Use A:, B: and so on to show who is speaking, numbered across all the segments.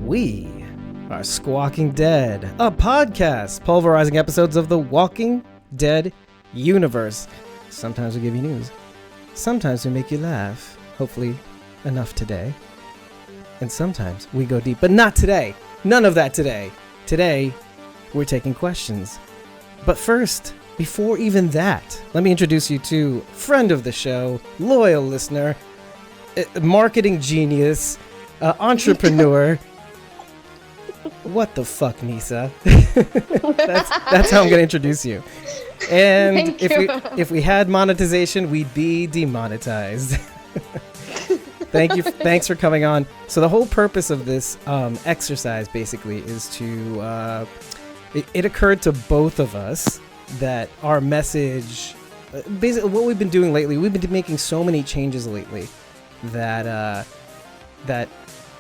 A: We are Squawking Dead, a podcast pulverizing episodes of the Walking Dead universe. Sometimes we give you news. Sometimes we make you laugh. Hopefully enough today. And sometimes we go deep, but not today. None of that today. Today, we're taking questions. But first, before even that, let me introduce you to friend of the show, loyal listener, marketing genius, entrepreneur. What the fuck, Nisa? that's how I'm gonna introduce you. And if we had monetization, we'd be demonetized. Thanks for coming on. So the whole purpose of this exercise basically is to it occurred to both of us that our message, basically what we've been doing lately, we've been making so many changes lately that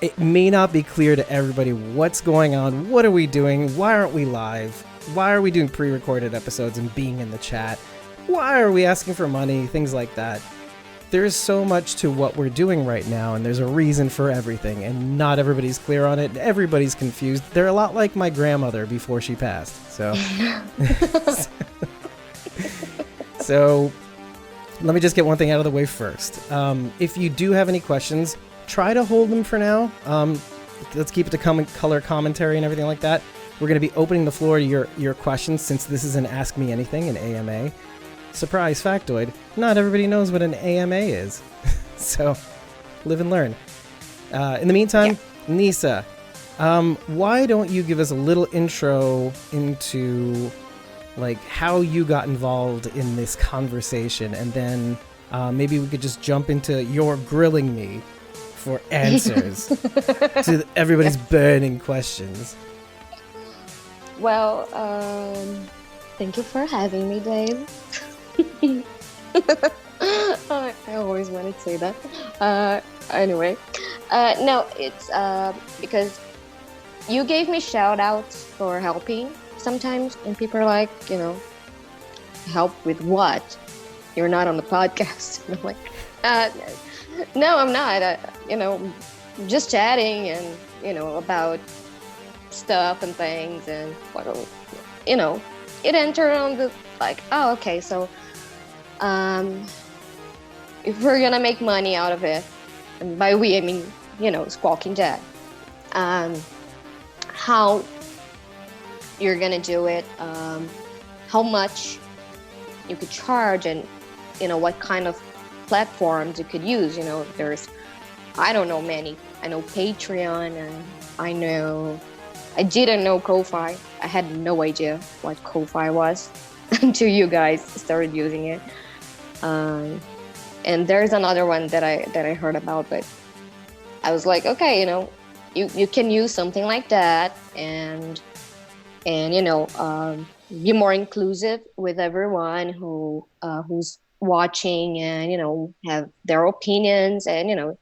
A: it may not be clear to everybody what's going on. What are we doing? Why aren't we live? Why are we doing pre-recorded episodes and being in the chat? Why are we asking for money? Things like that. There's so much to what we're doing right now, and there's a reason for everything, and not everybody's clear on it. Everybody's confused. They're a lot like my grandmother before she passed. So let me just get one thing out of the way first. If you do have any questions, try to hold them for now. Let's keep it to color commentary and everything like that. We're going to be opening the floor to your questions, since this is an Ask Me Anything, an AMA. Surprise factoid, not everybody knows what an AMA is. So live and learn. In the meantime, Nisa, why don't you give us a little intro into like how you got involved in this conversation, and then maybe we could just jump into your grilling me for answers to everybody's burning questions.
B: Well, thank you for having me, Dave. I always wanted to say that. Anyway, no, it's because you gave me shout outs for helping sometimes, and people are like, help with what? You're not on the podcast. And I'm like, no, I'm not. Just chatting and, about stuff and things, and it entered on the like, oh, okay, so if we're gonna make money out of it, and by we I mean Squawking Dead, how you're gonna do it, how much you could charge, and what kind of platforms you could use. There's, I don't know many. I know Patreon, and I didn't know Ko-Fi. I had no idea what Ko-Fi was until you guys started using it. And there's another one that I heard about, but I was like, okay, you can use something like that, and be more inclusive with everyone who's watching, and have their opinions, and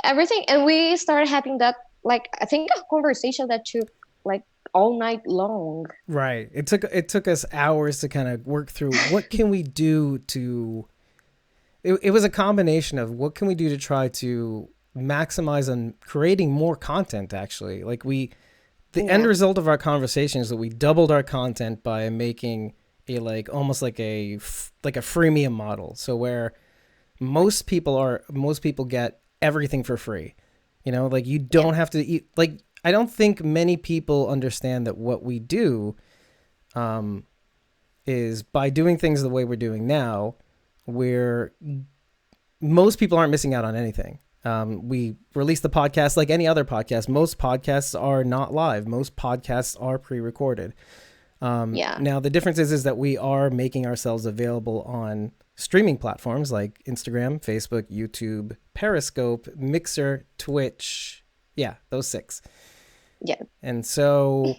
B: everything. And we started having that, like, I think a conversation that took like all night long.
A: Right. It took us hours to kind of work through what can we do to. It was a combination of what can we do to try to maximize on creating more content. Actually, like end result of our conversation is that we doubled our content by making a almost like a freemium model. So where most people get everything for free. Like you don't have to eat, like, I don't think many people understand that what we do is by doing things the way we're doing now, most people aren't missing out on anything. We release the podcast like any other podcast. Most podcasts are not live. Most podcasts are pre-recorded. Now, the difference is that we are making ourselves available on streaming platforms like Instagram, Facebook, YouTube, Periscope, Mixer, Twitch. Yeah, those 6.
B: Yeah.
A: And so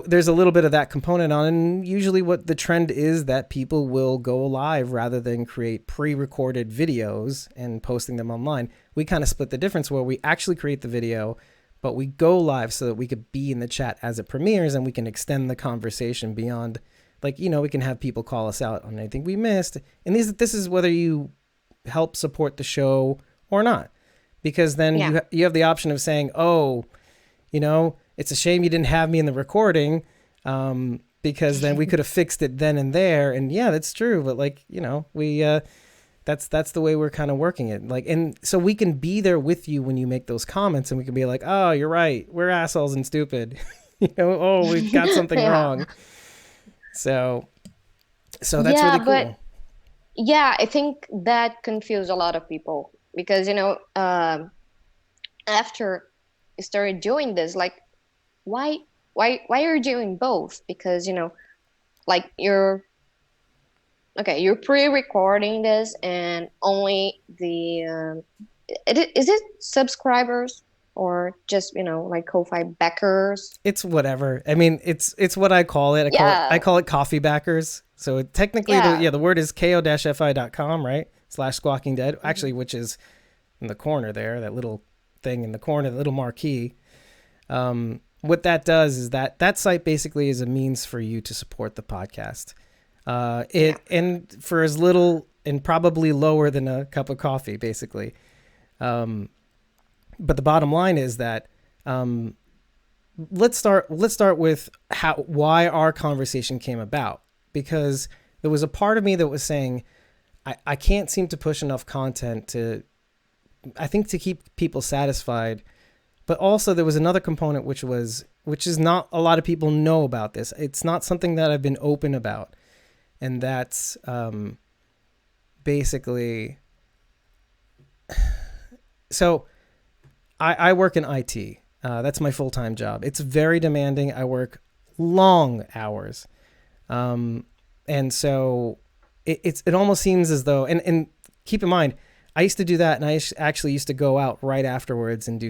A: there's a little bit of that component on, and usually what the trend is that people will go live rather than create pre-recorded videos and posting them online. We kind of split the difference where we actually create the video, but we go live so that we could be in the chat as it premieres, and we can extend the conversation beyond, like, we can have people call us out on anything we missed. And this is whether you help support the show or not. Because then you have the option of saying, oh, it's a shame you didn't have me in the recording, because then we could have fixed it then and there. And yeah, that's true. But like, we, that's the way we're kind of working it. Like, and so we can be there with you when you make those comments, and we can be like, oh, you're right. We're assholes and stupid. Oh, we've got something wrong. So that's really cool.
B: But yeah, I think that confused a lot of people because, after you started doing this, like, why are you doing both? Because, like you're pre-recording this and only is it subscribers or just, like Ko-Fi backers?
A: It's whatever. I mean, it's what I call it. I call it coffee backers. So technically, the word is ko-fi.com, right? /squawking dead, actually, which is in the corner there, that little thing in the corner, the little marquee. What that does is that site basically is a means for you to support the podcast. And for as little and probably lower than a cup of coffee, basically. But the bottom line is that let's start with why our conversation came about, because there was a part of me that was saying I can't seem to push enough content to keep people satisfied. But also there was another component which is not a lot of people know about this. It's not something that I've been open about. And that's basically, so I work in IT. That's my full-time job. It's very demanding. I work long hours. And so it almost seems as though, and keep in mind, I used to do that, and I actually used to go out right afterwards and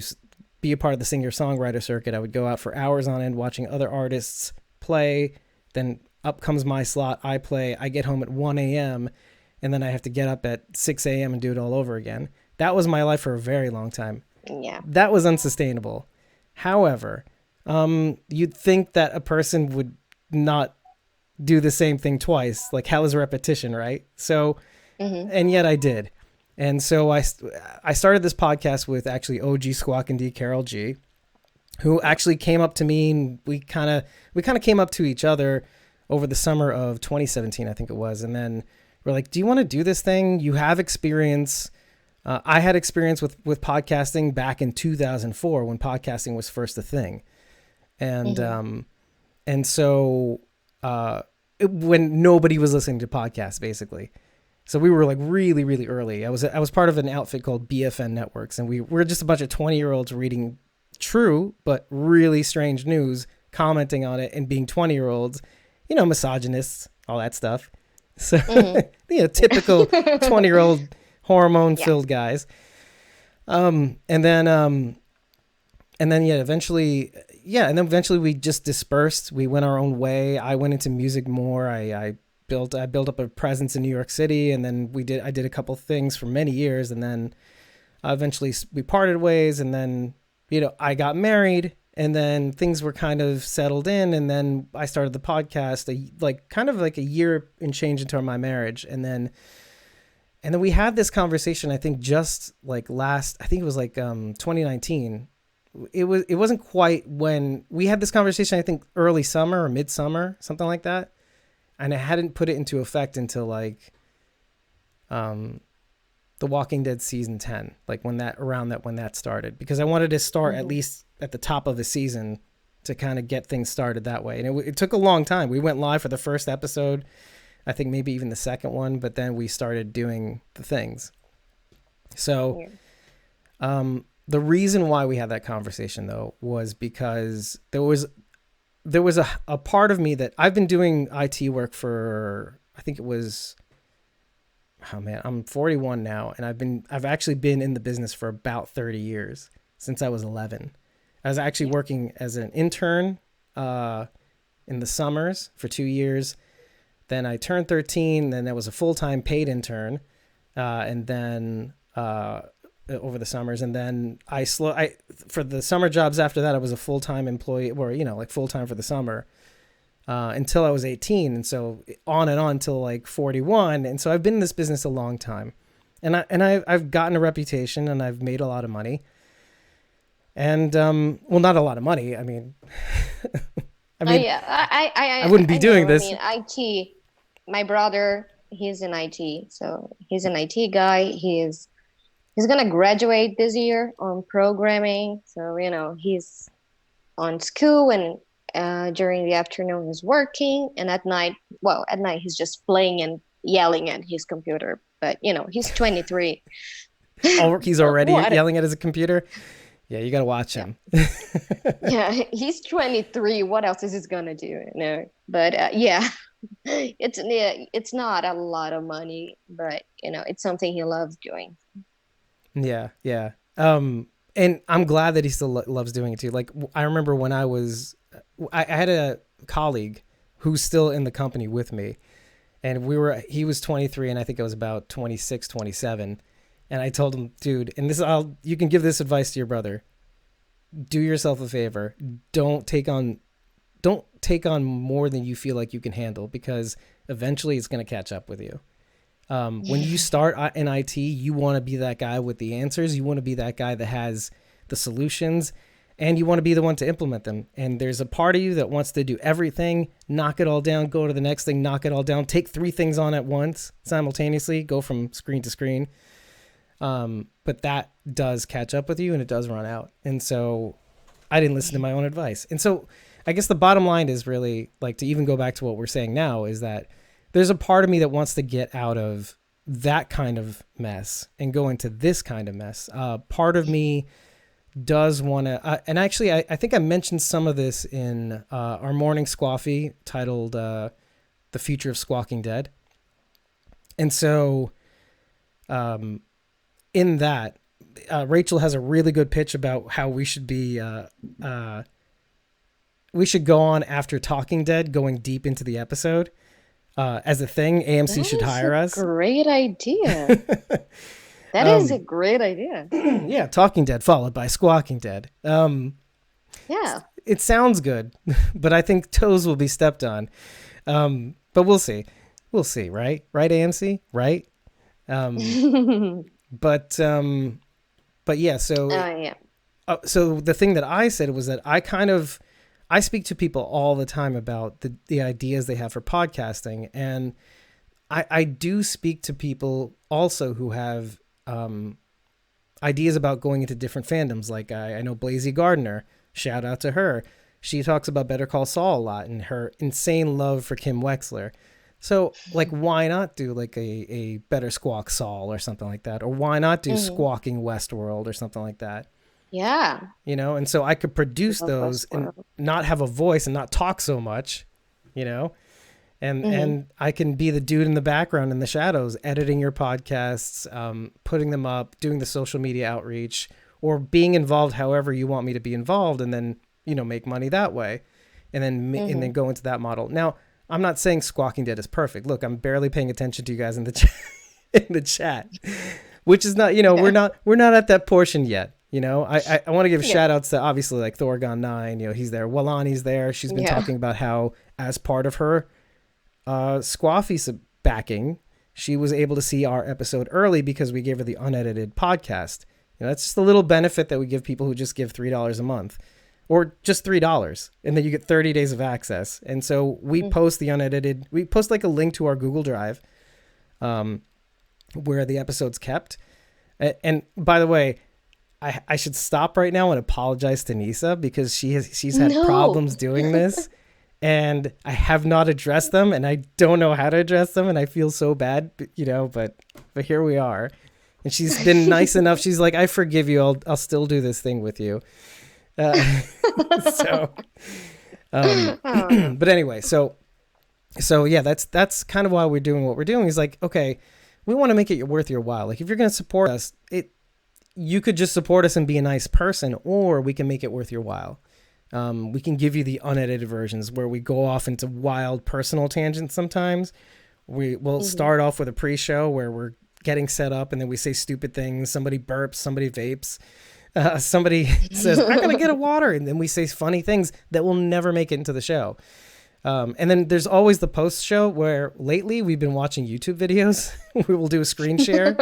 A: be a part of the singer-songwriter circuit. I would go out for hours on end watching other artists play, then up comes my slot, I play, I get home at 1 a.m., and then I have to get up at 6 a.m. and do it all over again. That was my life for a very long time.
B: Yeah.
A: That was unsustainable. However, you'd think that a person would not do the same thing twice. Like, hell is repetition, right? So, and yet I did. And so I started this podcast with actually OG Squawk and D Carol G, who actually came up to me, and we kind of came up to each other over the summer of 2017, I think it was. And then we're like, do you want to do this thing? You have experience. I had experience with podcasting back in 2004 when podcasting was first a thing. And, and so, when nobody was listening to podcasts, basically. So we were like really, really early. I was part of an outfit called BFN Networks, and we're just a bunch of 20-year-olds reading true but really strange news, commenting on it, and being 20-year-olds, misogynists, all that stuff. So, typical 20-year-old hormone-filled guys. And then eventually we just dispersed. We went our own way. I went into music more. I built up a presence in New York City, and then I did a couple things for many years, and then eventually we parted ways, and then I got married, and then things were kind of settled in, and then I started the podcast a year and change into my marriage, and then we had this conversation, I think just like I think it was like 2019. It wasn't quite when we had this conversation, I think early summer or midsummer, something like that. And I hadn't put it into effect until like The Walking Dead season 10, like when that started, because I wanted to start at least at the top of the season to kind of get things started that way. And it took a long time. We went live for the first episode, I think maybe even the second one, but then we started doing the things. So the reason why we had that conversation though was because there was a part of me that I've been doing IT work for, I think it was, I'm 41 now, and I've actually been in the business for about 30 years, since I was 11. I was actually working as an intern in the summers for 2 years. Then I turned 13, then I was a full-time paid intern, and then over the summers, and then for the summer jobs after that, I was a full-time employee, or like full-time for the summer, until I was 18, and so on and on until like 41. And so I've been in this business a long time, and I've gotten a reputation, and I've made a lot of money. And well, not a lot of money. I mean,
B: Yeah,
A: I wouldn't be doing
B: know.
A: this.
B: I mean, IT. My brother, he's in IT, so he's an IT guy. He's gonna graduate this year on programming. So he's on school, and during the afternoon he's working, and at night he's just playing and yelling at his computer. But he's 23.
A: Oh, he's already
B: What?
A: yelling at his computer. Yeah, you got to watch him.
B: Yeah, he's 23. What else is he gonna do? But yeah, it's not a lot of money, but it's something he loves doing.
A: Yeah, yeah. And I'm glad that he still loves doing it too. Like I remember when I had a colleague who's still in the company with me, and he was 23 and I think I was about 26, 27. And I told him, dude, and you can give this advice to your brother. Do yourself a favor. Don't take on more than you feel like you can handle, because eventually it's going to catch up with you. When you start in IT, you want to be that guy with the answers. You want to be that guy that has the solutions, and you want to be the one to implement them. And there's a part of you that wants to do everything, knock it all down, go to the next thing, knock it all down, take 3 things on at once simultaneously, go from screen to screen. But that does catch up with you, and it does run out. And so I didn't listen to my own advice. And so I guess the bottom line is really, like, to even go back to what we're saying now, is that there's a part of me that wants to get out of that kind of mess and go into this kind of mess. Part of me does want to, and actually I think I mentioned some of this in our morning squaffy titled The Future of Squawking Dead. And so in that, Rachel has a really good pitch about how we should be, we should go on after Talking Dead, going deep into the episode. As a thing, AMC should hire us.
B: Great idea. That is a great idea.
A: Yeah, Talking Dead followed by Squawking Dead.
B: Yeah.
A: It sounds good, but I think toes will be stepped on. But we'll see. We'll see, right? Right, AMC? Right? But yeah, so
B: yeah.
A: So the thing that I said was that I speak to people all the time about the ideas they have for podcasting. And I do speak to people also who have ideas about going into different fandoms. Like I know Blazy Gardner, shout out to her. She talks about Better Call Saul a lot and her insane love for Kim Wexler. So like, why not do like a Better Squawk Saul or something like that? Or why not do Squawking Westworld or something like that?
B: Yeah.
A: And so I could produce those and not have a voice and not talk so much, and I can be the dude in the background in the shadows, editing your podcasts, putting them up, doing the social media outreach, or being involved however you want me to be involved, and then, make money that way, and then go into that model. Now, I'm not saying Squawking Dead is perfect. Look, I'm barely paying attention to you guys in the chat, which is not, we're not at that portion yet. I want to give shout outs to obviously like Thorgon9, he's there. Walani's there. She's been talking about how as part of her Squaffy backing, she was able to see our episode early because we gave her the unedited podcast. That's just a little benefit that we give people who just give $3 a month or just $3. And then you get 30 days of access. And so we post the unedited, we post like a link to our Google Drive where the episode's kept. And by the way, I should stop right now and apologize to Nisa because she's had problems doing this, and I have not addressed them, and I don't know how to address them, and I feel so bad, but here we are. And she's been nice enough. She's like, I forgive you. I'll still do this thing with you. But anyway, so yeah, that's kind of why we're doing what we're doing. Is like, okay, we want to make it worth your while. Like if you're going to support us, you could just support us and be a nice person, or we can make it worth your while. We can give you the unedited versions where we go off into wild personal tangents sometimes. We'll start off with a pre-show where we're getting set up, and then we say stupid things. Somebody burps, somebody vapes. Somebody says, I'm going to get a water. And then we say funny things that will never make it into the show. And then there's always the post show where lately we've been watching YouTube videos. We will do a screen share.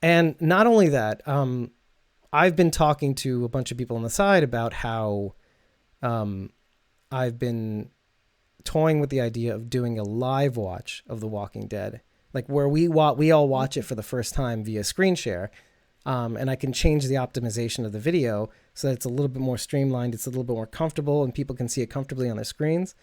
A: And not only that, I've been talking to a bunch of people on the side about how I've been toying with the idea of doing a live watch of The Walking Dead, like where we all watch it for the first time via screen share. And I can change the optimization of the video so that it's a little bit more streamlined. It's a little bit more comfortable and people can see it comfortably on their screens.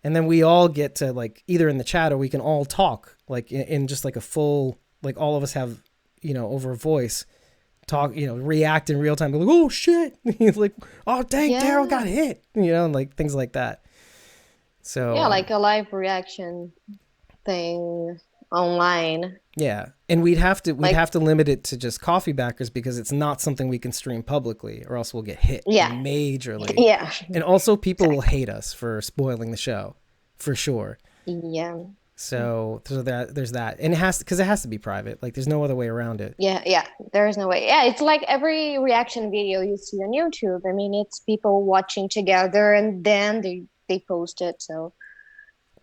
A: And then we all get to, like, either in the chat or we can all talk, like in just like a full, like all of us have, you know, over voice talk, you know, react in real time. Like, oh shit. He's like, oh dang, Daryl got hit, you know, and like things like that. So
B: yeah, like a live reaction thing online.
A: Yeah, and we'd have to limit it to just coffee backers because it's not something we can stream publicly, or else we'll get hit majorly.
B: Yeah,
A: and also people will hate us for spoiling the show, for sure.
B: Yeah.
A: So there's that, and it has to be private. Like there's no other way around it.
B: Yeah. There is no way. Yeah, it's like every reaction video you see on YouTube. I mean, it's people watching together and then they post it, so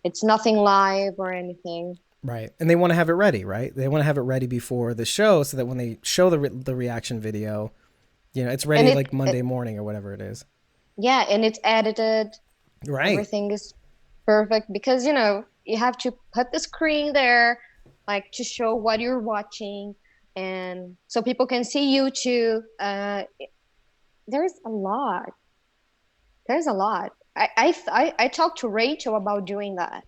B: it's nothing live or anything.
A: Right. And they want to have it ready, right? They want to have it ready before the show so that when they show the reaction video, you know, it's ready like Monday morning or whatever it is.
B: Yeah, and it's edited.
A: Right.
B: Everything is perfect because, you know, you have to put the screen there, like to show what you're watching, and so people can see you too. There's a lot. I talked to Rachel about doing that.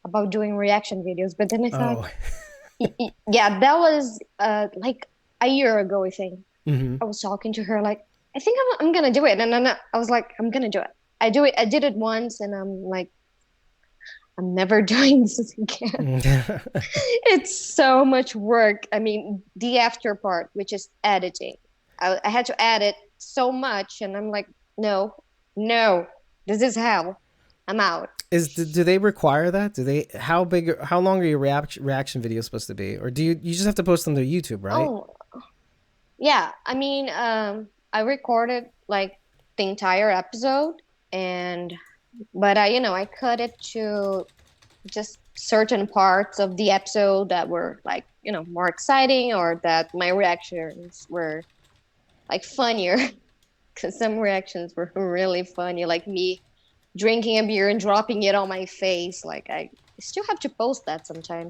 B: About doing reaction videos, but then I thought, yeah, that was like a year ago, I think.
A: Mm-hmm.
B: I was talking to her, like, I think I'm gonna do it, and then I was like, I'm gonna do it. I did it once, and I'm like, I'm never doing this again. It's so much work. I mean, the after part, which is editing, I had to edit so much, and I'm like, no, this is hell. I'm out.
A: Do they require that? How long are your reaction videos supposed to be? Or do you just have to post them to YouTube, right?
B: Oh, yeah. I mean, I recorded like the entire episode but I cut it to just certain parts of the episode that were like, you know, more exciting or that my reactions were like funnier because some reactions were really funny, like me drinking a beer and dropping it on my face. Like I still have to post that sometime,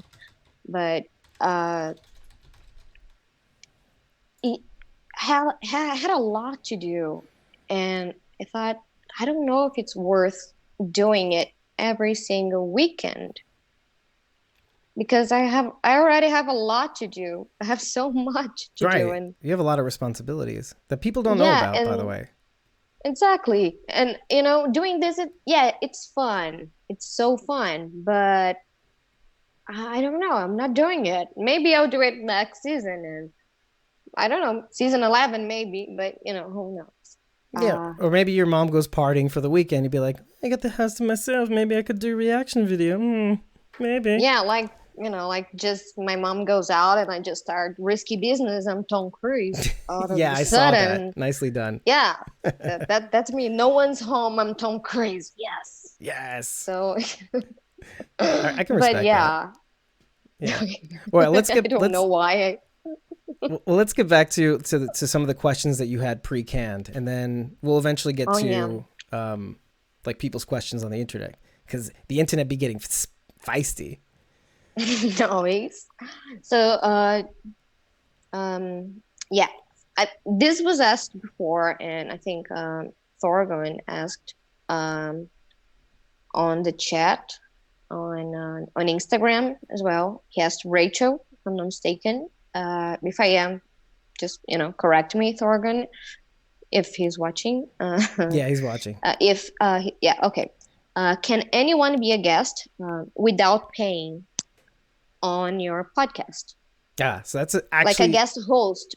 B: but it had a lot to do, and I thought, I don't know if it's worth doing it every single weekend because I already have a lot to do. I have so much to do, and
A: you have a lot of responsibilities that people don't know about, by the way.
B: Exactly. And, you know, doing this, it's fun. It's so fun. But I don't know. I'm not doing it. Maybe I'll do it next season. And I don't know, season 11 maybe. But, you know, who knows?
A: Yeah. Or maybe your mom goes partying for the weekend. You'd be like, I got the house to myself. Maybe I could do a reaction video. Maybe.
B: Yeah, like, you know, like just my mom goes out and I just start risky business. I'm Tom Cruise.
A: Yeah, I saw that. Nicely done.
B: Yeah, that's me. No one's home. I'm Tom Cruise. Yes. So
A: I can respect
B: that. Yeah.
A: Well, let's get.
B: I don't know why.
A: Well, let's get back to some of the questions that you had pre-canned, and then we'll eventually get like people's questions on the internet, because the internet be getting feisty.
B: Always. So this was asked before, and I think Thorgon asked on the chat on Instagram as well. He asked Rachel, if I'm not mistaken. If I am, just, you know, correct me, Thorgon, if he's watching.
A: Yeah, he's watching.
B: Okay. Can anyone be a guest without paying on your podcast?
A: Yeah, so that's actually
B: like a guest host.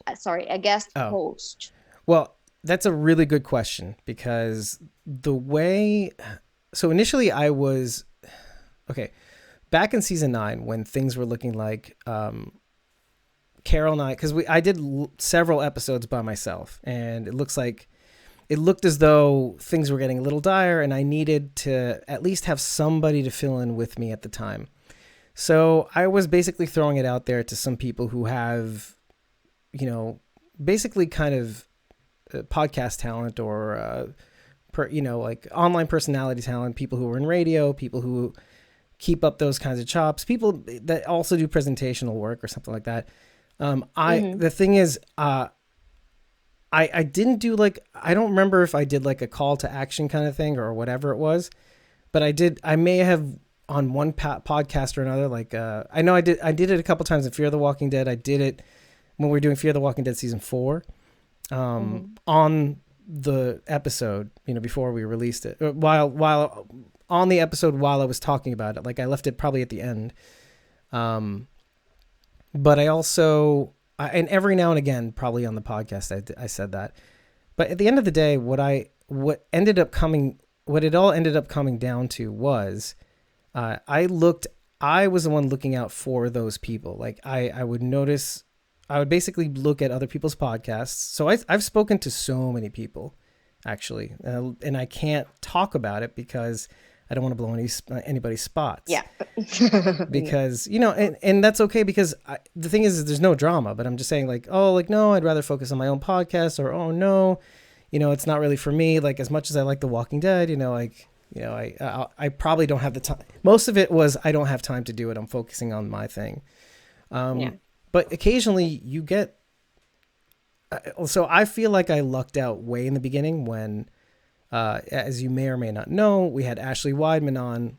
B: Host.
A: Well, that's a really good question, because so initially I was back in season 9 when things were looking like Carol and I, because I did several episodes by myself, and it looked as though things were getting a little dire, and I needed to at least have somebody to fill in with me at the time. So I was basically throwing it out there to some people who have, you know, basically kind of podcast talent or like online personality talent, people who are in radio, people who keep up those kinds of chops, people that also do presentational work or something like that. The thing is, I didn't do I don't remember if I did like a call to action kind of thing or whatever it was, but I may have on one podcast or another. I know I did it a couple times in Fear the Walking Dead. I did it when we were doing Fear the Walking Dead season 4, on the episode, before we released it, while on the episode, while I was talking about it, I left it probably at the end. But I also, and every now and again, probably on the podcast, I said that. But at the end of the day, what it all ended up coming down to was, I was the one looking out for those people. I would basically look at other people's podcasts. So I've spoken to so many people, actually, and I can't talk about it because I don't want to blow anybody's spots.
B: Yeah.
A: Because, and that's okay, because the thing is there's no drama, but I'm just saying no, I'd rather focus on my own podcast, or, oh no, it's not really for me. As much as I like The Walking Dead, I probably don't have the time. Most of it was, I don't have time to do it. I'm focusing on my thing. But occasionally you get, so I feel like I lucked out way in the beginning when, as you may or may not know, we had Ashley Weidman on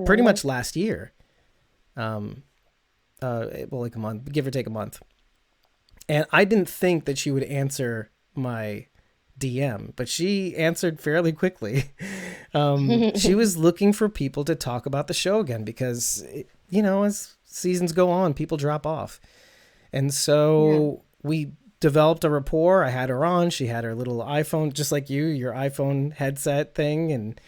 A: pretty much last year. Like a month, give or take a month. And I didn't think that she would answer my DM, but she answered fairly quickly. She was looking for people to talk about the show again because, as seasons go on, people drop off. And so we developed a rapport. I had her on. She had her little iPhone, just like your iPhone headset thing, and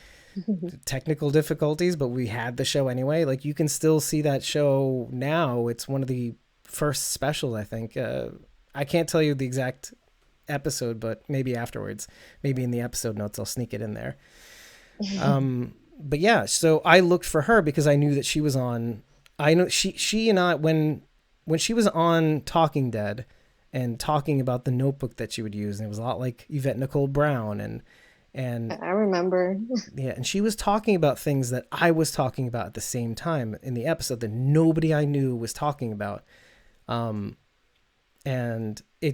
A: technical difficulties, but we had the show anyway. You can still see that show now. It's one of the first specials, I think. I can't tell you the exact episode, but maybe afterwards, maybe in the episode notes, I'll sneak it in there. But yeah, so I looked for her because I knew that she was on. I know she and I, when she was on Talking Dead and talking about the notebook that she would use, and it was a lot like Yvette Nicole Brown, and
B: I remember.
A: Yeah, and she was talking about things that I was talking about at the same time in the episode that nobody I knew was talking about. And we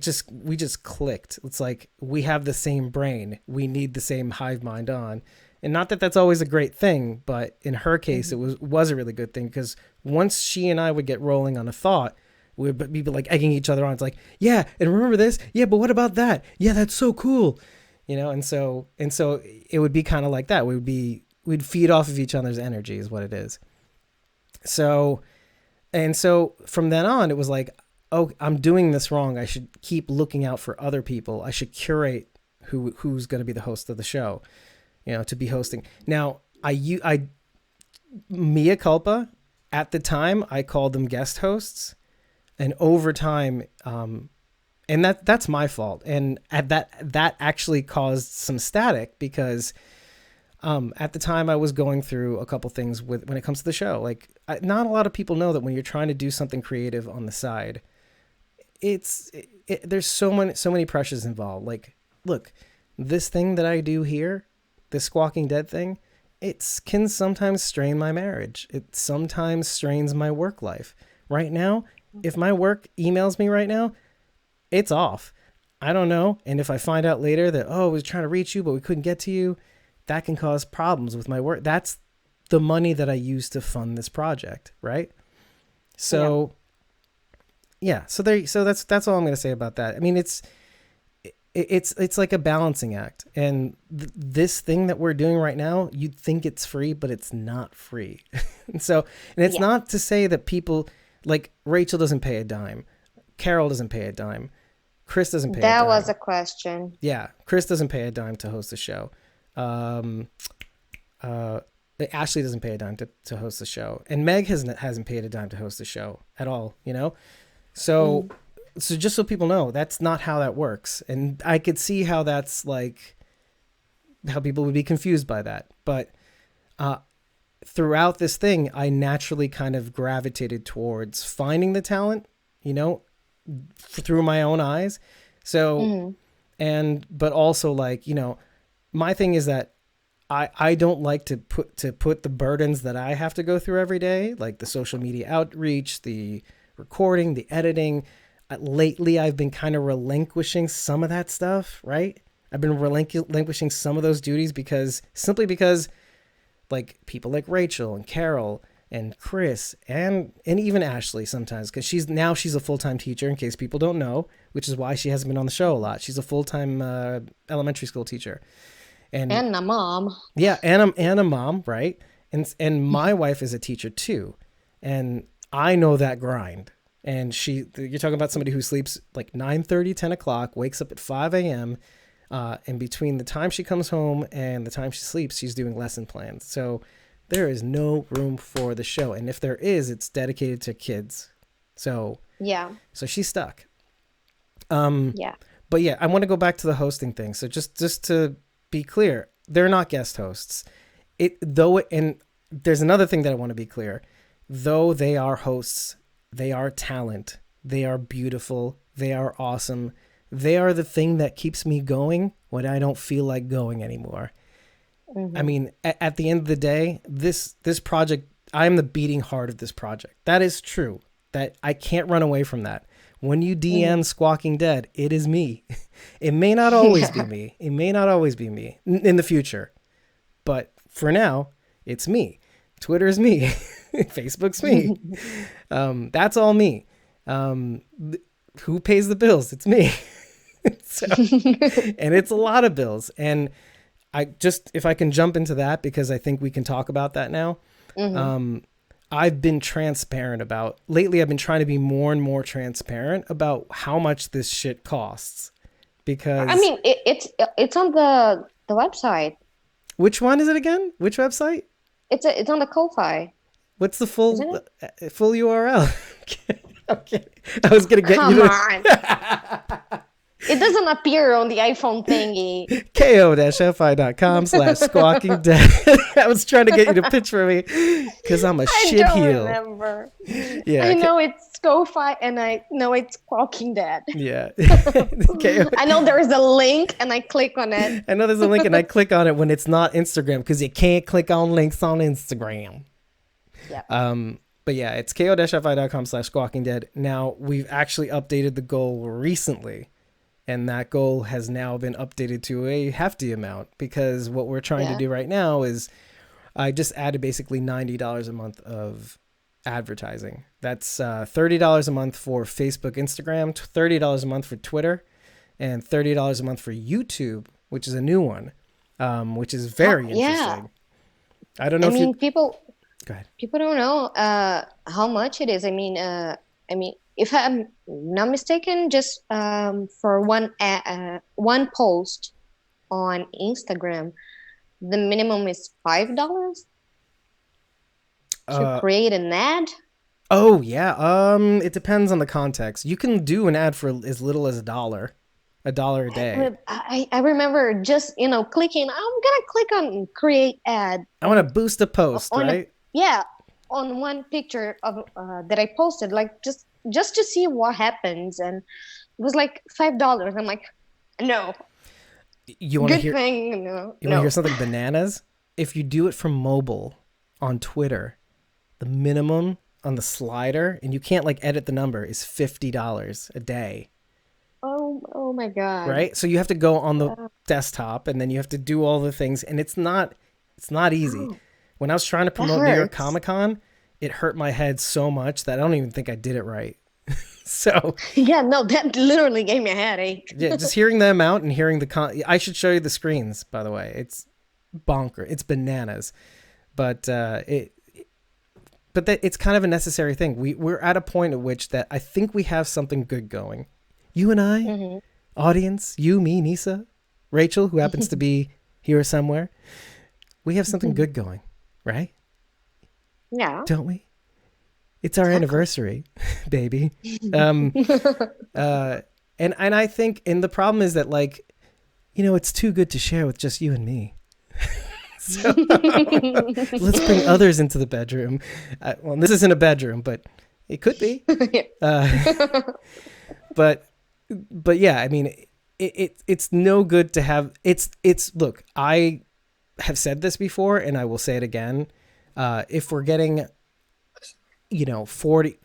A: just clicked. It's like, we have the same brain. We need the same hive mind on. And not that that's always a great thing, but in her case, it was a really good thing, because once she and I would get rolling on a thought, we'd be egging each other on. It's like, yeah, and remember this? Yeah, but what about that? Yeah, that's so cool. And so it would be kind of like that. We'd feed off of each other's energy is what it is. So from then on, it was like, oh, I'm doing this wrong. I should keep looking out for other people. I should curate who's going to be the host of the show, to be hosting. Now, mea culpa, at the time, I called them guest hosts, and over time, and that's my fault. And that actually caused some static, because at the time I was going through a couple things when it comes to the show. Not a lot of people know that when you're trying to do something creative on the side, there's so many pressures involved. Look, this thing that I do here, this Squawking Dead thing, it can sometimes strain my marriage. It sometimes strains my work life. Right now, if my work emails me right now, it's off. I don't know. And if I find out later that, I was trying to reach you, but we couldn't get to you, that can cause problems with my work. That's the money that I use to fund this project, right? So, yeah. So that's all I'm going to say about that. I mean, it's like a balancing act. And this thing that we're doing right now, you'd think it's free, but it's not free. and it's not to say that people, like Rachel doesn't pay a dime. Carol doesn't pay a dime. Chris doesn't pay a dime.
B: That was a question.
A: Yeah. Chris doesn't pay a dime to host the show. Ashley doesn't pay a dime to host the show. And Meg hasn't paid a dime to host the show at all, So just so people know, that's not how that works. And I could see how that's how people would be confused by that. But throughout this thing, I naturally kind of gravitated towards finding the talent, through my own eyes, So, but also like, my thing is that I don't like to put the burdens that I have to go through every day, like the social media outreach, the recording, the editing. Lately, I've been kind of relinquishing some of that stuff, right? I've been relinquishing some of those duties simply because like people like Rachel and Carol and Chris and even Ashley sometimes, because she's a full-time teacher, in case people don't know, which is why she hasn't been on the show a lot. She's a full-time elementary school teacher. And
B: a mom.
A: Yeah, and a mom, right? And my wife is a teacher too. And I know that grind. And you're talking about somebody who sleeps like 9:30, 10 o'clock, wakes up at 5 a.m., and between the time she comes home and the time she sleeps, she's doing lesson plans. So there is no room for the show. And if there is, it's dedicated to kids. So she's stuck.
B: Yeah.
A: But yeah, I want to go back to the hosting thing. So just to be clear, they're not guest hosts. And there's another thing that I want to be clear. Though they are hosts, they are talent. They are beautiful. They are awesome. They are the thing that keeps me going when I don't feel like going anymore. Mm-hmm. I mean, at the end of the day, this project, I am the beating heart of this project. That is true. That I can't run away from that. When you DM Squawking Dead, it is me. It may not always be me. It may not always be me in the future. But for now, it's me. Twitter is me. Facebook's me. That's all me. Who pays the bills? It's me. And it's a lot of bills. And if I can jump into that, because I think we can talk about that now. I've been transparent lately I've been trying to be more and more transparent about how much this shit costs, because
B: I mean, it's on the website.
A: Which one is it again? Which website?
B: It's on the Ko-Fi.
A: What's the full URL? Okay. I was going to get
B: Come on. It doesn't appear on the iPhone thingy.
A: 𝐸-fi.com/squawking dead. I was trying to get you to pitch for me because I'm a shit heel.
B: I don't remember.
A: Yeah,
B: I know it's Ko-Fi and I know it's Squawking Dead.
A: Yeah.
B: I know there's a link and I click on it.
A: I know there's a link and I click on it when it's not Instagram, because you can't click on links on Instagram.
B: Yeah.
A: But yeah, it's 𝐸-fi.com/squawking dead. Now, we've actually updated the goal recently. And that goal has now been updated to a hefty amount, because what we're trying to do right now is I just added basically $90 a month of advertising. That's $30 a month for Facebook, Instagram, $30 a month for Twitter, and $30 a month for YouTube, which is a new one, which is very interesting. I don't know
B: people.
A: Go ahead.
B: People don't know how much it is. I mean, if I'm not mistaken, just for one post on Instagram, the minimum is $5 to create an ad.
A: Oh yeah. It depends on the context. You can do an ad for as little as $1 a day.
B: I remember just clicking. I'm gonna click on create ad.
A: I want to boost a post, right?
B: On one picture of that I posted, like just to see what happens, and it was like $5. I'm like, no.
A: You want to hear?
B: No.
A: You want to hear something bananas? If you do it from mobile on Twitter, the minimum on the slider, and you can't like edit the number, is $50 a day.
B: Oh my God.
A: Right? So you have to go on the desktop, and then you have to do all the things, and it's not easy. When I was trying to promote New York Comic Con, it hurt my head so much that I don't even think I did it right. So
B: that literally gave me a headache.
A: Yeah, just hearing the amount and hearing I should show you the screens, by the way. It's bonker. It's bananas. But it's kind of a necessary thing. We're at a point at which that I think we have something good going. You and I, audience, you, me, Nisa, Rachel, who happens to be here somewhere, we have something good going, right?
B: Yeah.
A: Don't we? It's our anniversary, baby. And I think, and the problem is that, like, it's too good to share with just you and me. So let's bring others into the bedroom. Well, this isn't a bedroom, but it could be. But but yeah, I mean, it's no good to have, look, I have said this before and I will say it again. If we're getting, 40,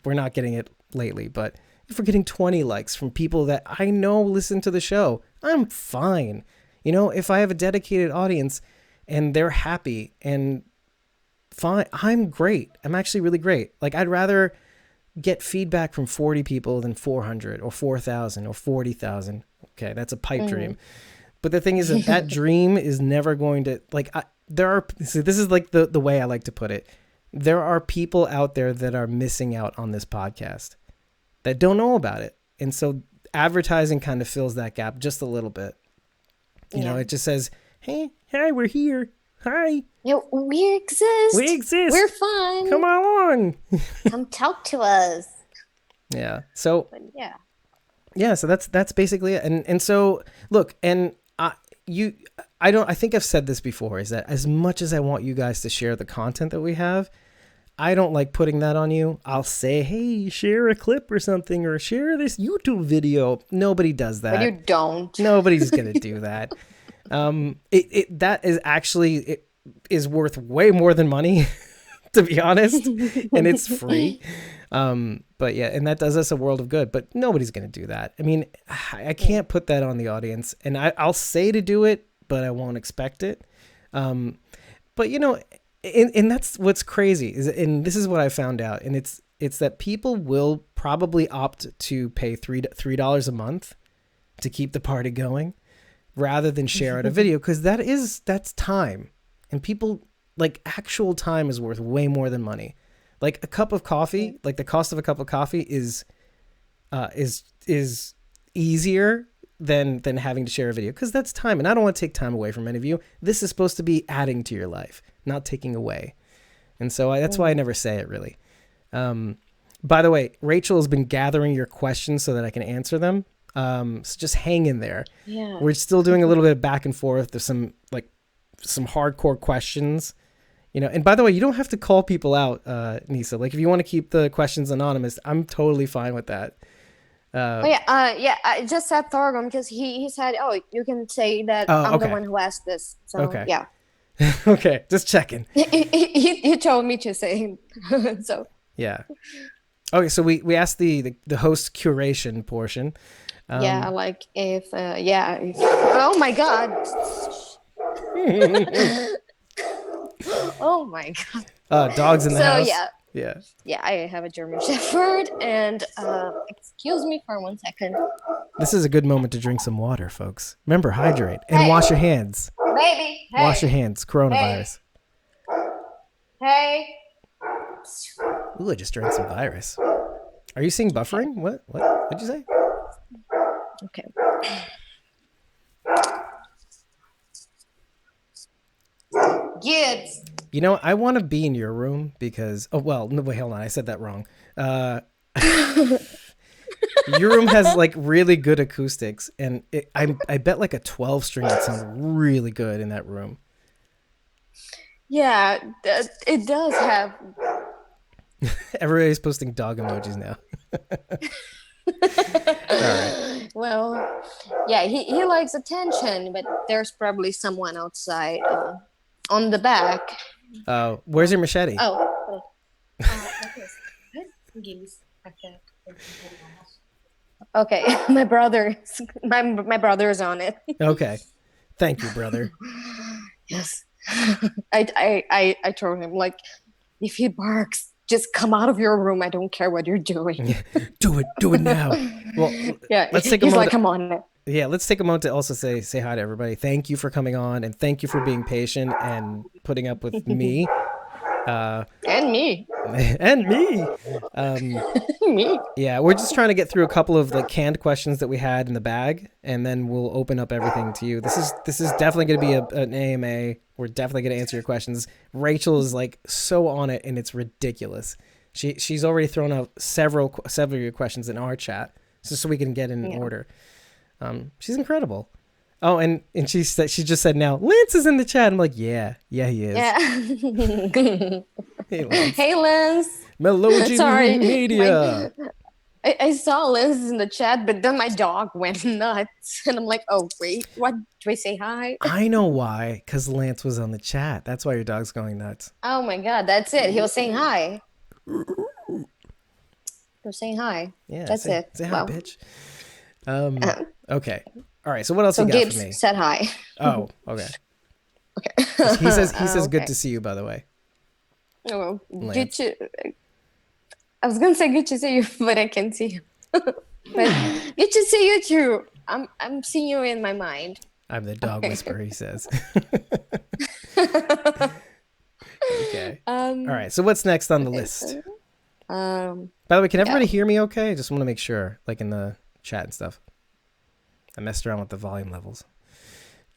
A: we're not getting it lately, but if we're getting 20 likes from people that I know listen to the show, I'm fine. If I have a dedicated audience and they're happy and fine, I'm great. I'm actually really great. Like, I'd rather get feedback from 40 people than 400 or 4,000 or 40,000. Okay, that's a pipe dream. But the thing is that dream is never going to, this is like the way I like to put it. There are people out there that are missing out on this podcast that don't know about it. And so advertising kind of fills that gap just a little bit. It just says, hey, we're here. Hi.
B: We exist. We're fun.
A: Come along.
B: Come talk to us.
A: Yeah. So,
B: yeah.
A: Yeah. So that's basically it. And so look, and I think I've said this before, is that as much as I want you guys to share the content that we have, I don't like putting that on you. I'll say, hey, share a clip or something, or share this YouTube video. Nobody does that.
B: But you don't.
A: Nobody's going to do that. That is actually, it is worth way more than money, to be honest. And it's free. But yeah, and that does us a world of good, but nobody's going to do that. I mean, I can't put that on the audience, and I'll say to do it, but I won't expect it. But and that's what's crazy and this is what I found out. And it's that people will probably opt to pay $3 a month to keep the party going rather than share out a video. Cause that's time, and people, like, actual time is worth way more than money. Like a cup of coffee, like the cost of a cup of coffee is easier than having to share a video, because that's time, and I don't want to take time away from any of you. This is supposed to be adding to your life, not taking away. And so that's why I never say it, really. By the way, Rachel has been gathering your questions so that I can answer them. So just hang in there.
B: Yeah.
A: We're still doing a little bit of back and forth. There's some hardcore questions. And by the way, you don't have to call people out, Nisa. Like, if you want to keep the questions anonymous, I'm totally fine with that.
B: I just said Thorgum because he said, you can say that I'm the one who asked this. So,
A: okay.
B: Yeah.
A: Okay, just checking.
B: He told me to say so.
A: Yeah. Okay, so we asked the host curation portion.
B: If oh my God. Oh my God.
A: Dogs in the house.
B: Yeah, I have a German Shepherd, and excuse me for 1 second.
A: This is a good moment to drink some water, folks. Remember, hydrate and wash your hands.
B: Baby, hey.
A: Wash your hands. Coronavirus.
B: Hey.
A: Ooh, I just drank some virus. Are you seeing buffering? What did you say?
B: Okay. Kids.
A: I want to be in your room because... Oh, well, no, wait, hold on. I said that wrong. Your room has, like, really good acoustics, and I bet, like, a 12-string would sound really good in that room.
B: Yeah, it does have...
A: Everybody's posting dog emojis now. All right.
B: Well, yeah, he likes attention, but there's probably someone outside on the back.
A: Oh, where's your machete?
B: Oh. Okay, my brother's on it.
A: Okay, thank you, brother.
B: Yes, I told him, like, if he barks, just come out of your room. I don't care what you're doing.
A: Do it now. Well,
B: yeah,
A: let's take a moment.
B: He's like, come on.
A: Yeah, let's take a moment to also say hi to everybody. Thank you for coming on, and thank you for being patient and putting up with me.
B: And me.
A: And me.
B: Me.
A: Yeah, we're just trying to get through a couple of the canned questions that we had in the bag, and then we'll open up everything to you. This is definitely going to be an AMA. We're definitely going to answer your questions. Rachel is, like, so on it, and it's ridiculous. She's already thrown out several of your questions in our chat, just so we can get in order. She's incredible. Oh, and she just said now, Lance is in the chat. I'm like, yeah, he is.
B: Yeah.
A: Hey, Lance.
B: Hey, Lance.
A: Melogy Media.
B: I saw Lens in the chat, but then my dog went nuts, and I'm like, oh wait, what? Do I say hi?
A: I know why, because Lance was on the chat. That's why your dog's going nuts.
B: Oh my god, that's it. He was saying hi. He was saying hi.
A: Yeah,
B: That's it.
A: say hi,
B: Wow.
A: bitch. Okay. All right. So what else
B: So
A: you got
B: Gibbs
A: for me?
B: said hi.
A: Oh, okay.
B: Okay.
A: He says good
B: Okay.
A: to see you, by the way.
B: Oh, good
A: Lance.
B: to. I was gonna say good to see you, but I can't see you. But good to see you too. I'm seeing you in my mind.
A: I'm the dog whisperer, he says. Okay. All right. So what's next on the list?
B: So,
A: By the way, can everybody hear me okay? I just want to make sure, like in the chat and stuff. I messed around with the volume levels.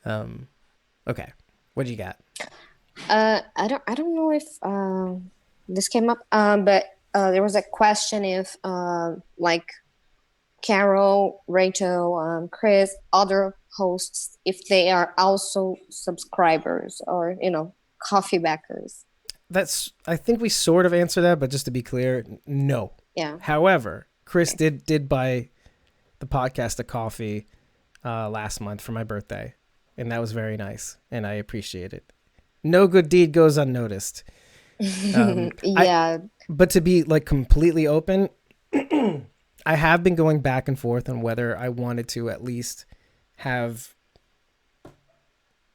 A: Okay. What do you got?
B: I don't know if this came up, but there was a question if like Carol, Rachel, Chris, other hosts, if they are also subscribers or coffee backers.
A: I think we sort of answered that, but just to be clear, no.
B: Yeah.
A: However, Chris did buy the podcast a coffee last month for my birthday, and that was very nice, and I appreciate it. No good deed goes unnoticed.
B: Yeah.
A: But to be like completely open, I have been going back and forth on whether I wanted to at least have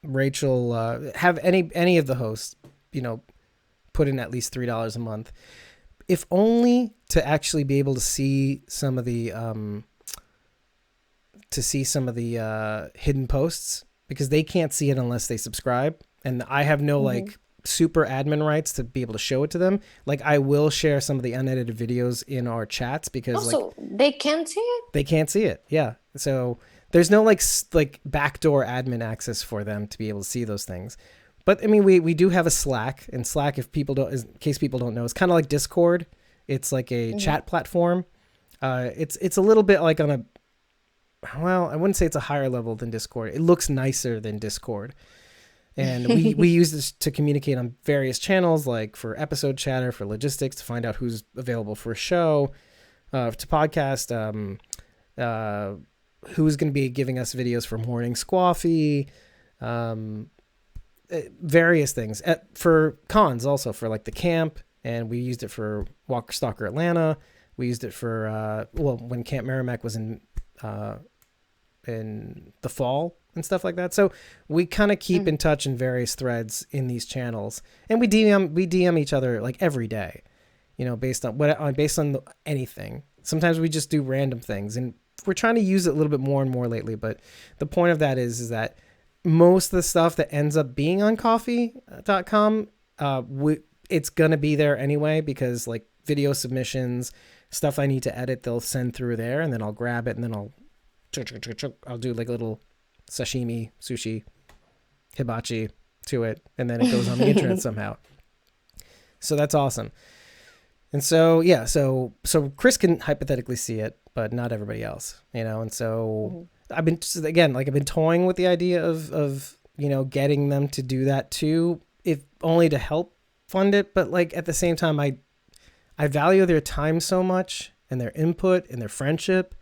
A: Rachel have any of the hosts, put in at least $3 a month, if only to actually be able to see some of the hidden posts, because they can't see it unless they subscribe, and I have no like super admin rights to be able to show it to them. Like I will share some of the unedited videos in our chats because
B: also they can't see it.
A: They can't see it. Yeah. So there's no like backdoor admin access for them to be able to see those things. But I mean, we do have a Slack, and Slack, in case people don't know, it's kind of like Discord. It's like a chat platform. It's a little bit like on well, I wouldn't say it's a higher level than Discord. It looks nicer than Discord. And we use this to communicate on various channels, like for episode chatter, for logistics, to find out who's available for a show, to podcast, who's going to be giving us videos for Morning Squaffy, various things. For cons also, for like the camp, and we used it for Walker Stalker Atlanta. We used it for, when Camp Merrimack was in the fall and stuff like that. So we kind of keep in touch in various threads in these channels, and we DM each other like every day, based on anything. Sometimes we just do random things, and we're trying to use it a little bit more and more lately. But the point of that is that most of the stuff that ends up being on coffee.com, it's going to be there anyway, because like video submissions, stuff I need to edit, they'll send through there, and then I'll grab it, and then I'll do like a little sashimi, sushi, hibachi to it, and then it goes on the internet somehow. So that's awesome. And so, yeah, so Chris can hypothetically see it, but not everybody else, and so I've been toying with the idea of getting them to do that too, if only to help fund it. But like at the same time, I value their time so much, and their input and their friendship,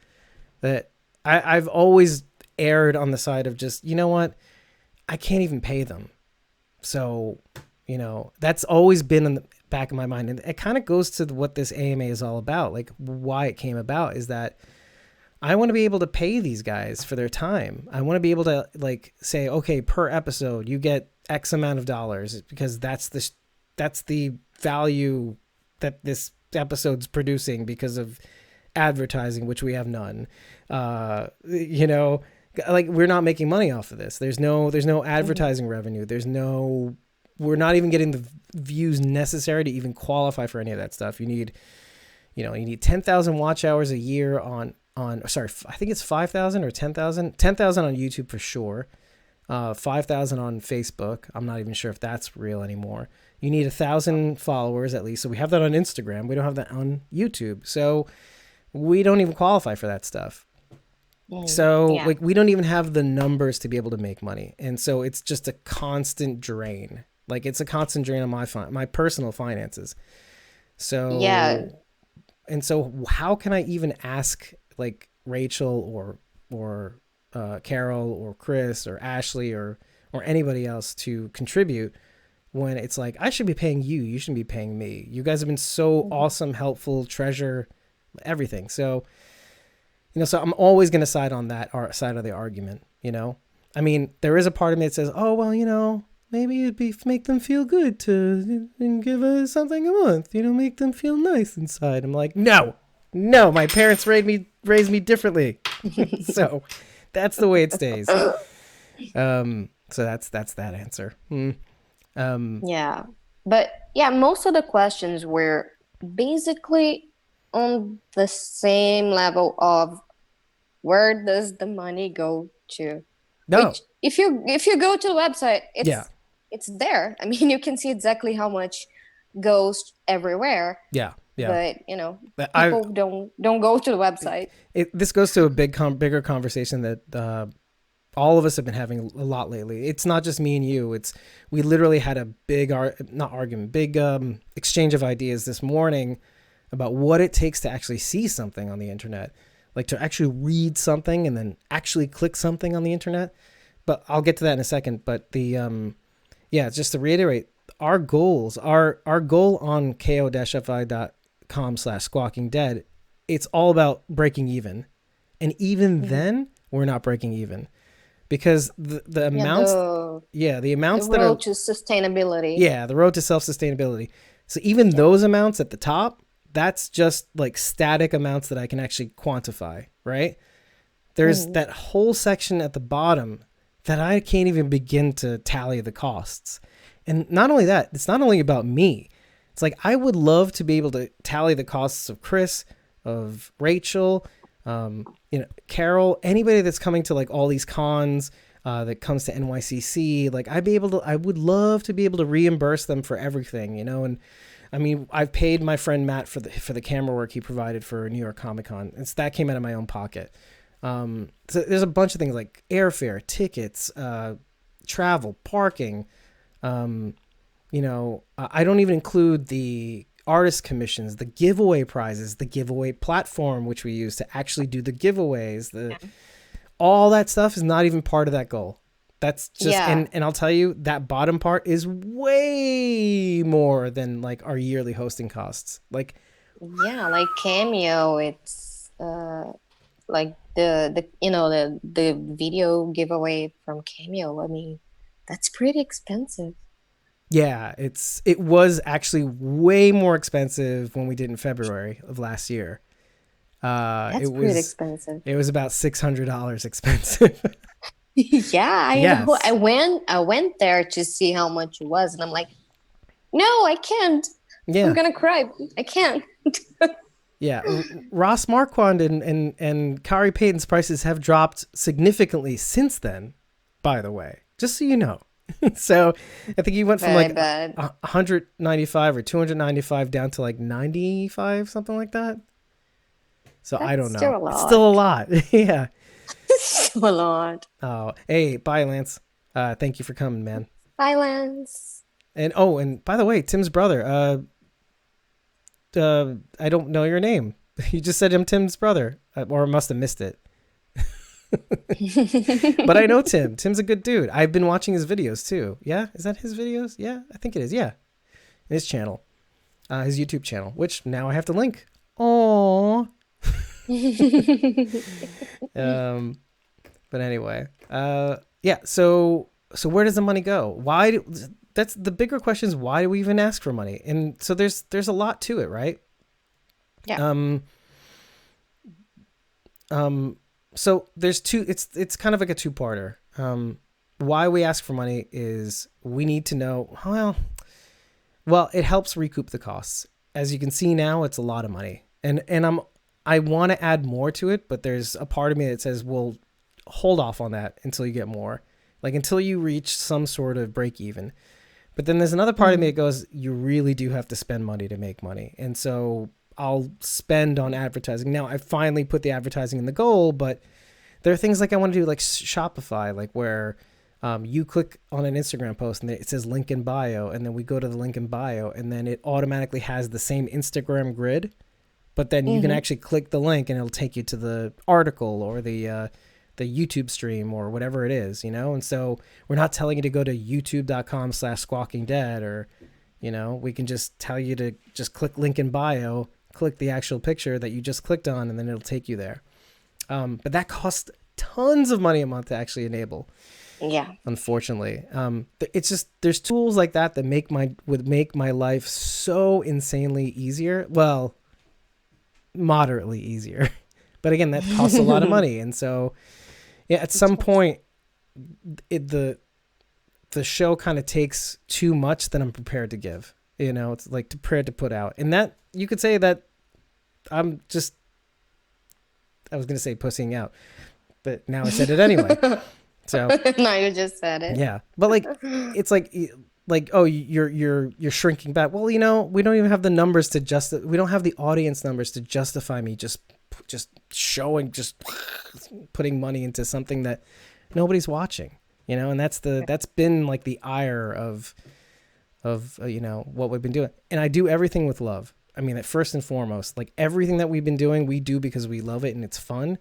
A: that I've always erred on the side of just, what, I can't even pay them. So, that's always been in the back of my mind. And it kind of goes to what this AMA is all about. Like why it came about is that I want to be able to pay these guys for their time. I want to be able to like say, okay, per episode, you get X amount of dollars, because that's the value that this episode's producing because of advertising, which we have none. Like we're not making money off of this. There's no advertising revenue. We're not even getting the views necessary to even qualify for any of that stuff. You need 10,000 watch hours a year on sorry, I think it's 5,000 or 10,000 on YouTube for sure. 5,000 on Facebook. I'm not even sure if that's real anymore. You need 1,000 followers at least. So we have that on Instagram. We don't have that on YouTube. So we don't even qualify for that stuff. So like we don't even have the numbers to be able to make money. And so it's just a constant drain. Like it's a constant drain on my personal finances. So and so how can I even ask like Rachel or Carol or Chris or Ashley or anybody else to contribute when it's like, I should be paying you, you shouldn't be paying me. You guys have been so awesome, helpful, treasure, everything. So, so I'm always going to side on that side of the argument, I mean, there is a part of me that says, oh, well, maybe it'd make them feel good to give us something a month, make them feel nice inside. I'm like, no, my parents raised me differently. So that's the way it stays. So that's that answer.
B: Yeah. But yeah, most of the questions were basically on the same level of where does the money go to?
A: No.
B: Which, if you go to the website, it's there. I mean, you can see exactly how much goes everywhere.
A: Yeah.
B: But people don't go to the website.
A: This goes to a bigger conversation that all of us have been having a lot lately. It's not just me and you. We literally had a big exchange of ideas this morning about what it takes to actually see something on the internet, like to actually read something and then actually click something on the internet. But I'll get to that in a second. But just to reiterate, our goals, our goal on ko-fi.com/squawkingdead, it's all about breaking even. And even then, we're not breaking even. Because the amounts, the amounts that are...
B: The road to sustainability.
A: Yeah, the road to self-sustainability. So even those amounts at the top, that's just like static amounts that I can actually quantify, right? There's that whole section at the bottom that I can't even begin to tally the costs. And not only that, it's not only about me. It's like, I would love to be able to tally the costs of Chris, of Rachel, Carol, anybody that's coming to like all these cons, that comes to NYCC, like I would love to be able to reimburse them for everything, and I mean, I've paid my friend Matt for the camera work he provided for New York Comic Con. That came out of my own pocket. So there's a bunch of things like airfare, tickets, travel, parking. I don't even include the artist commissions, the giveaway prizes, the giveaway platform, which we use to actually do the giveaways. All that stuff is not even part of that goal. That's just, and I'll tell you, that bottom part is way more than like our yearly hosting costs. Like
B: Cameo, it's like the video giveaway from Cameo. I mean, that's pretty expensive.
A: Yeah, it was actually way more expensive when we did in February of last year.
B: That's pretty expensive.
A: It was about $600 expensive.
B: Yeah, know. I went there to see how much it was, and I'm like, no, I can't. Yeah. I'm gonna cry. I can't.
A: Yeah, Ross Marquand and Kari Payton's prices have dropped significantly since then, by the way, just so you know. So I think he went from like 195 or 295 down to like 95, something like that. So I don't know. It's still a lot. Yeah.
B: Still a lot.
A: Oh, hey, bye, Lance. Thank you for coming, man.
B: Bye, Lance.
A: And by the way, Tim's brother. I don't know your name. You just said I'm Tim's brother, or I must have missed it. But I know Tim. Tim's a good dude. I've been watching his videos too. Yeah, is that his videos? Yeah, I think it is. Yeah, his channel, his YouTube channel, which now I have to link. Aww. But anyway, yeah. So where does the money go? That's the bigger question is, why do we even ask for money? And so there's a lot to it, right?
B: Yeah.
A: So there's two, it's kind of like a two-parter. Why we ask for money is we need to know, well, it helps recoup the costs. As you can see now, it's a lot of money. And I want to add more to it, but there's a part of me that says, well, hold off on that until you get more, like until you reach some sort of break even. But then there's another part of me that goes, you really do have to spend money to make money. And so I'll spend on advertising. Now I finally put the advertising in the goal, but there are things like I want to do like Shopify, like where you click on an Instagram post and it says link in bio. And then we go to the link in bio and then it automatically has the same Instagram grid, but then you can actually click the link and it'll take you to the article or the YouTube stream or whatever it is, you know? And so we're not telling you to go to youtube.com/squawkingdead, or, you know, we can just tell you to just click link in bio, click the actual picture that you just clicked on, and then it'll take you there. But that costs tons of money a month to actually enable.
B: Yeah.
A: Unfortunately. It's just, there's tools like that that would make my life so insanely easier. Well, moderately easier. But again, that costs a lot of money. And so, yeah, at some point, the show kind of takes too much that I'm prepared to give. You know, it's like prepared to put out. And that, you could say that I was going to say pussying out, but now I said it anyway. So
B: no, you just said it.
A: Yeah. But like, it's like, oh, you're shrinking back. Well, you know, we don't even have the numbers to we don't have the audience numbers to justify me just putting money into something that nobody's watching, you know? And that's been like the ire of you know, what we've been doing. And I do everything with love. I mean, first and foremost, like everything that we've been doing, we do because we love it and it's fun.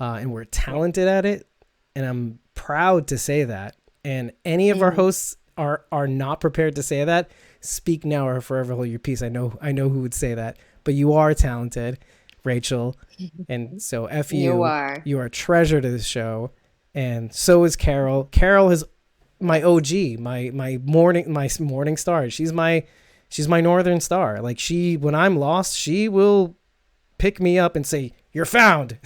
A: And we're talented at it. And I'm proud to say that. And any of our hosts are not prepared to say that, speak now or forever hold your peace. I know who would say that, but you are talented, Rachel. And so F you. You are a treasure to the show. And so is Carol. Carol is my OG, my morning star. She's my northern star. Like when I'm lost, she will pick me up and say, "You're found."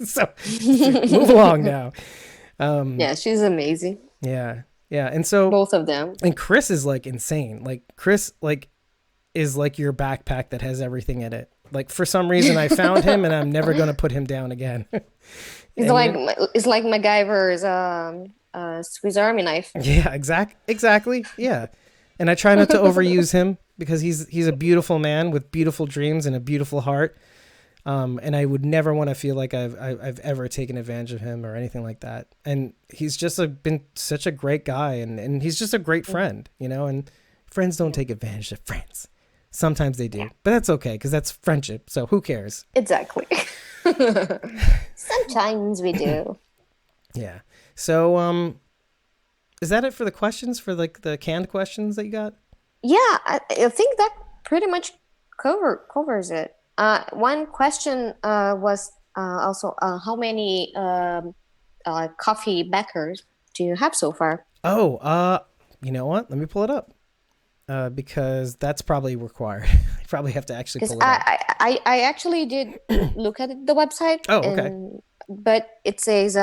A: So move along now.
B: Yeah, she's amazing.
A: Yeah. And so
B: both of them.
A: And Chris is like insane. Like Chris is like your backpack that has everything in it. Like for some reason I found him and I'm never going to put him down again.
B: It's like MacGyver's Swiss Army knife.
A: Yeah, exactly. Yeah. And I try not to overuse him because he's a beautiful man with beautiful dreams and a beautiful heart. And I would never want to feel like I've ever taken advantage of him or anything like that. And he's just been such a great guy, and he's just a great friend, you know, and friends don't take advantage of friends. Sometimes they do, but that's okay because that's friendship. So who cares?
B: Exactly. Sometimes we do.
A: Yeah. So, is that it for the questions, for like the canned questions that you got?
B: Yeah, I think that pretty much covers it. One question was also how many coffee backers do you have so far?
A: Oh, you know what? Let me pull it up because that's probably required. I probably have to actually pull it up.
B: I actually did look at the website.
A: Oh, okay.
B: But it says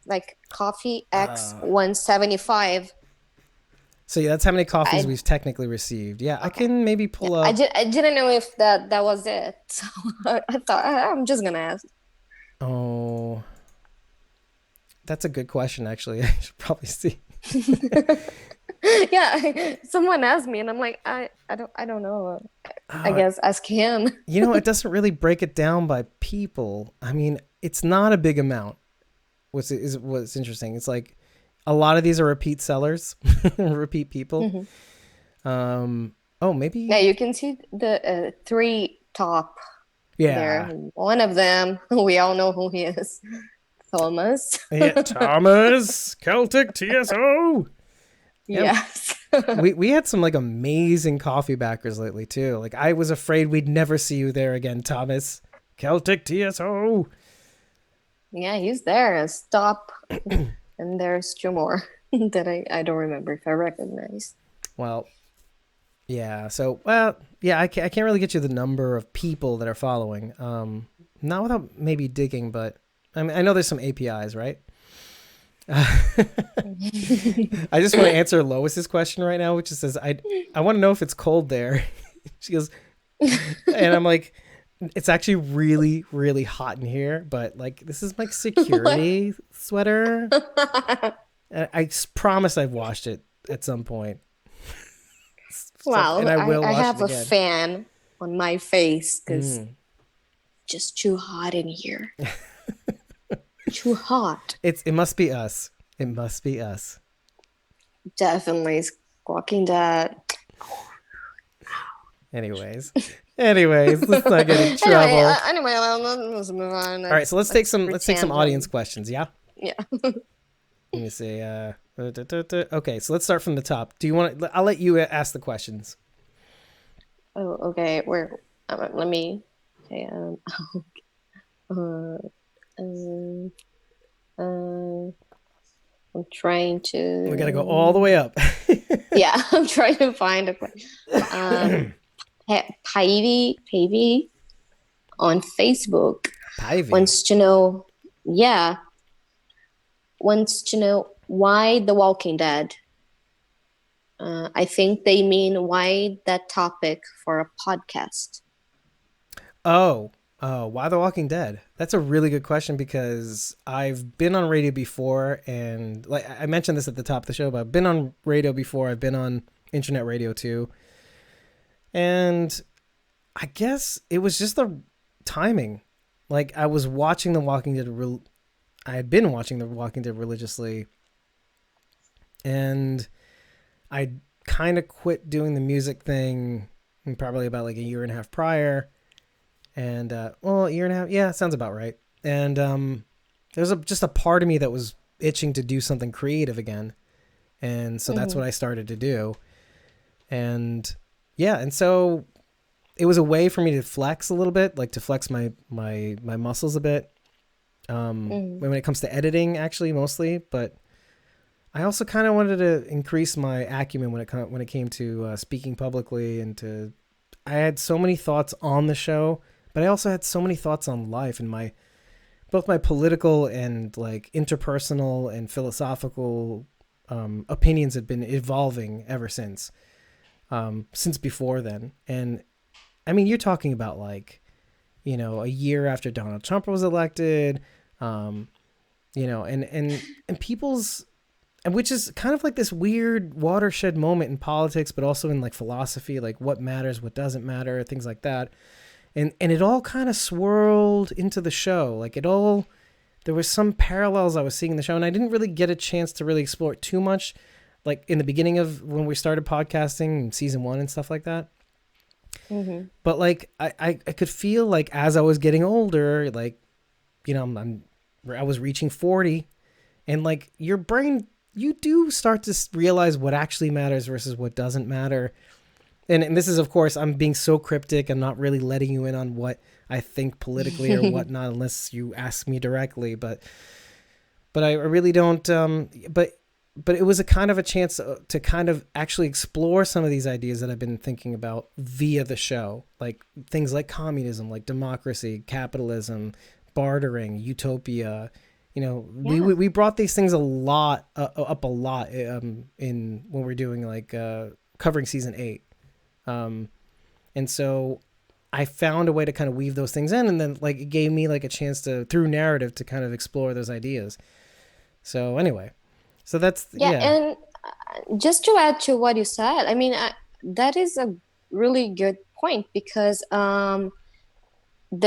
B: like Coffee X 175.
A: So yeah, that's how many coffees we've technically received. Yeah, okay. I can maybe pull up.
B: I didn't know if that was it. So I thought I'm just going to ask.
A: Oh, that's a good question, actually. I should probably see.
B: Yeah, someone asked me and I'm like, I don't know. I guess ask him.
A: You know, it doesn't really break it down by people. I mean, it's not a big amount. What's interesting. It's like, a lot of these are repeat sellers, repeat people. Oh, maybe.
B: Yeah, you can see the 3 top.
A: Yeah.
B: There. One of them, we all know who he is. Thomas.
A: Yeah, Thomas, Celtic TSO.
B: Yes.
A: we had some like amazing coffee backers lately too. Like I was afraid we'd never see you there again, Thomas. Celtic TSO.
B: Yeah, he's there. Stop. And there's 2 more that I don't remember if I recognize.
A: Well, yeah. So, I can't really get you the number of people that are following. Not without maybe digging, but I mean, I know there's some APIs, right? I just want to answer Lois's question right now, which says, I want to know if it's cold there. She goes, and I'm like, it's actually really, really hot in here, but like, this is my security sweater. I promise I've washed it at some point.
B: Wow.
A: And
B: I have a fan on my face because just too hot in here. Too hot.
A: It must be us. It must be us.
B: Definitely. Squawking Dead.
A: Anyways, let's not get in trouble.
B: Anyway, let's move on.
A: All right, so let's take some audience questions. Yeah.
B: Yeah.
A: Let me see. Okay, so let's start from the top. Do you want to? I'll let you ask the questions.
B: Oh, okay. Where? Let me. Okay. I'm trying to.
A: We gotta go all the way up.
B: Yeah, I'm trying to find a question. Pavy on Facebook wants to know. Yeah, wants to know why The Walking Dead. I think they mean why that topic for a podcast.
A: Oh, why The Walking Dead? That's a really good question because I've been on radio before, and like I mentioned this at the top of the show, but I've been on radio before. I've been on internet radio too. And I guess it was just the timing. Like I was watching The Walking Dead. I had been watching The Walking Dead religiously, and I kind of quit doing the music thing probably about like a year and a half prior. And a year and a half, yeah, sounds about right. And there was just a part of me that was itching to do something creative again, and so that's what I started to do. And yeah, and so it was a way for me to flex a little bit, like to flex my muscles a bit. When it comes to editing, actually, mostly, but I also kind of wanted to increase my acumen when it came to speaking publicly, and I had so many thoughts on the show. But I also had so many thoughts on life, and both my political and like interpersonal and philosophical opinions have been evolving ever since before then. And I mean, you're talking about like, a year after Donald Trump was elected, and people's, and which is kind of like this weird watershed moment in politics, but also in like philosophy, like what matters, what doesn't matter, things like that. And it all kind of swirled into the show. Like there was some parallels I was seeing in the show, and I didn't really get a chance to really explore it too much, like in the beginning of when we started podcasting, season 1 and stuff like that. Mm-hmm. But like I could feel like as I was getting older, like I was reaching 40, and like your brain, you do start to realize what actually matters versus what doesn't matter. And this is, of course, I'm being so cryptic. I'm not really letting you in on what I think politically or whatnot, unless you ask me directly. But I really don't. But it was a kind of a chance to kind of actually explore some of these ideas that I've been thinking about via the show, like things like communism, like democracy, capitalism, bartering, utopia. We brought these things up a lot in when we're doing like covering season 8. And so I found a way to kind of weave those things in, and then like it gave me like a chance to, through narrative, to kind of explore those ideas. So anyway, so that's
B: And just to add to what you said, I mean, that is a really good point, because the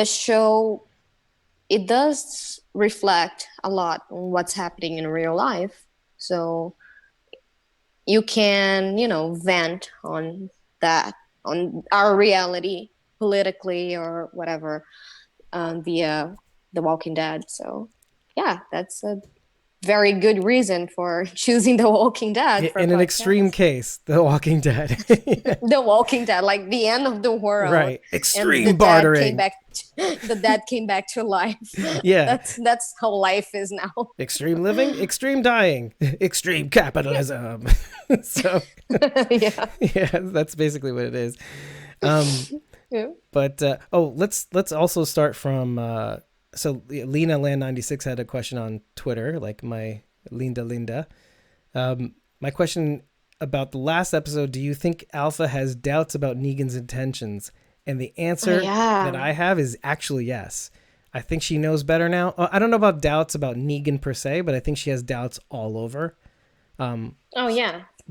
B: show, it does reflect a lot on what's happening in real life. So you can, vent on that, on our reality politically or whatever, via The Walking Dead. So yeah, that's a very good reason for choosing The Walking Dead.
A: In an extreme case, The Walking Dead.
B: The Walking Dead, like the end of the world.
A: Right. Extreme bartering.
B: The dad came back to life.
A: Yeah.
B: That's how life is now.
A: Extreme living, extreme dying, extreme capitalism. So yeah, that's basically what it is.
B: Yeah.
A: But let's also start from so Lena Land 96 had a question on Twitter, like my Linda. My question about the last episode: do you think Alpha has doubts about Negan's intentions? And the answer that I have is actually yes. I think she knows better now. I don't know about doubts about Negan per se, but I think she has doubts all over.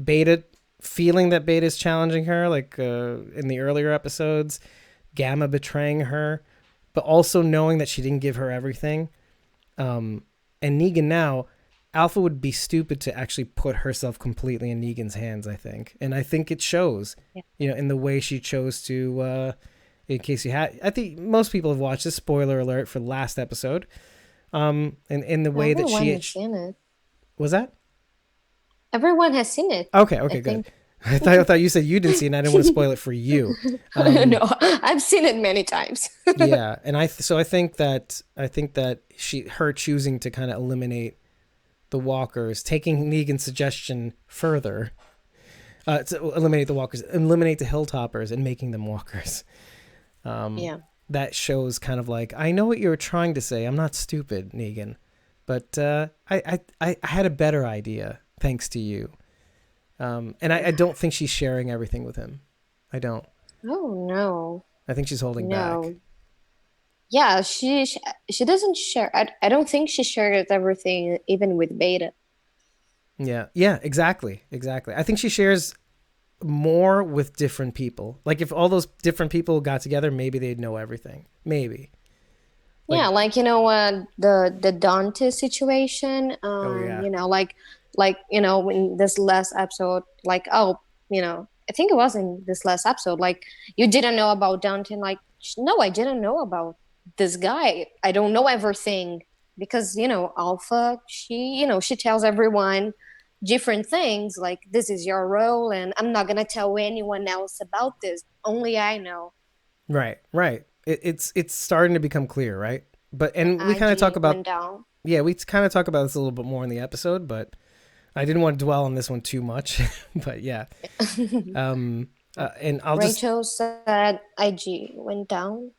A: Beta, feeling that Beta is challenging her, like in the earlier episodes, Gamma betraying her, but also knowing that she didn't give her everything. And Negan now, Alpha would be stupid to actually put herself completely in Negan's hands, I think. And I think it shows, in the way she chose to, in case you had, I think most people have watched this, spoiler alert for the last episode. And in the way that she
B: has seen it.
A: Was that?
B: Everyone has seen it.
A: Okay, good. I thought you said you didn't see it, and I didn't want to spoil it for you.
B: No, I've seen it many times.
A: Yeah, and I think that her choosing to kind of eliminate the walkers, taking Negan's suggestion further, to eliminate the walkers, eliminate the hilltoppers, and making them walkers. That shows kind of like, I know what you were trying to say. I'm not stupid, Negan, but I had a better idea thanks to you. And I don't think she's sharing everything with him. I don't.
B: Oh no.
A: I think she's holding back.
B: Yeah, she doesn't share. I don't think she shares everything, even with Beta.
A: Yeah, exactly. I think she shares more with different people. Like if all those different people got together, maybe they'd know everything. Maybe.
B: The Dante situation. In this last episode, I think it was in this last episode, you didn't know about Dante. No, I didn't know about this guy. I don't know everything because, Alpha, she tells everyone different things, like this is your role and I'm not going to tell anyone else about this. Only I know. Right.
A: It's starting to become clear, right? We kind of talk about, we kind of talk about this a little bit more in the episode, but I didn't want to dwell on this one too much, but yeah. And
B: Rachel said IG went down.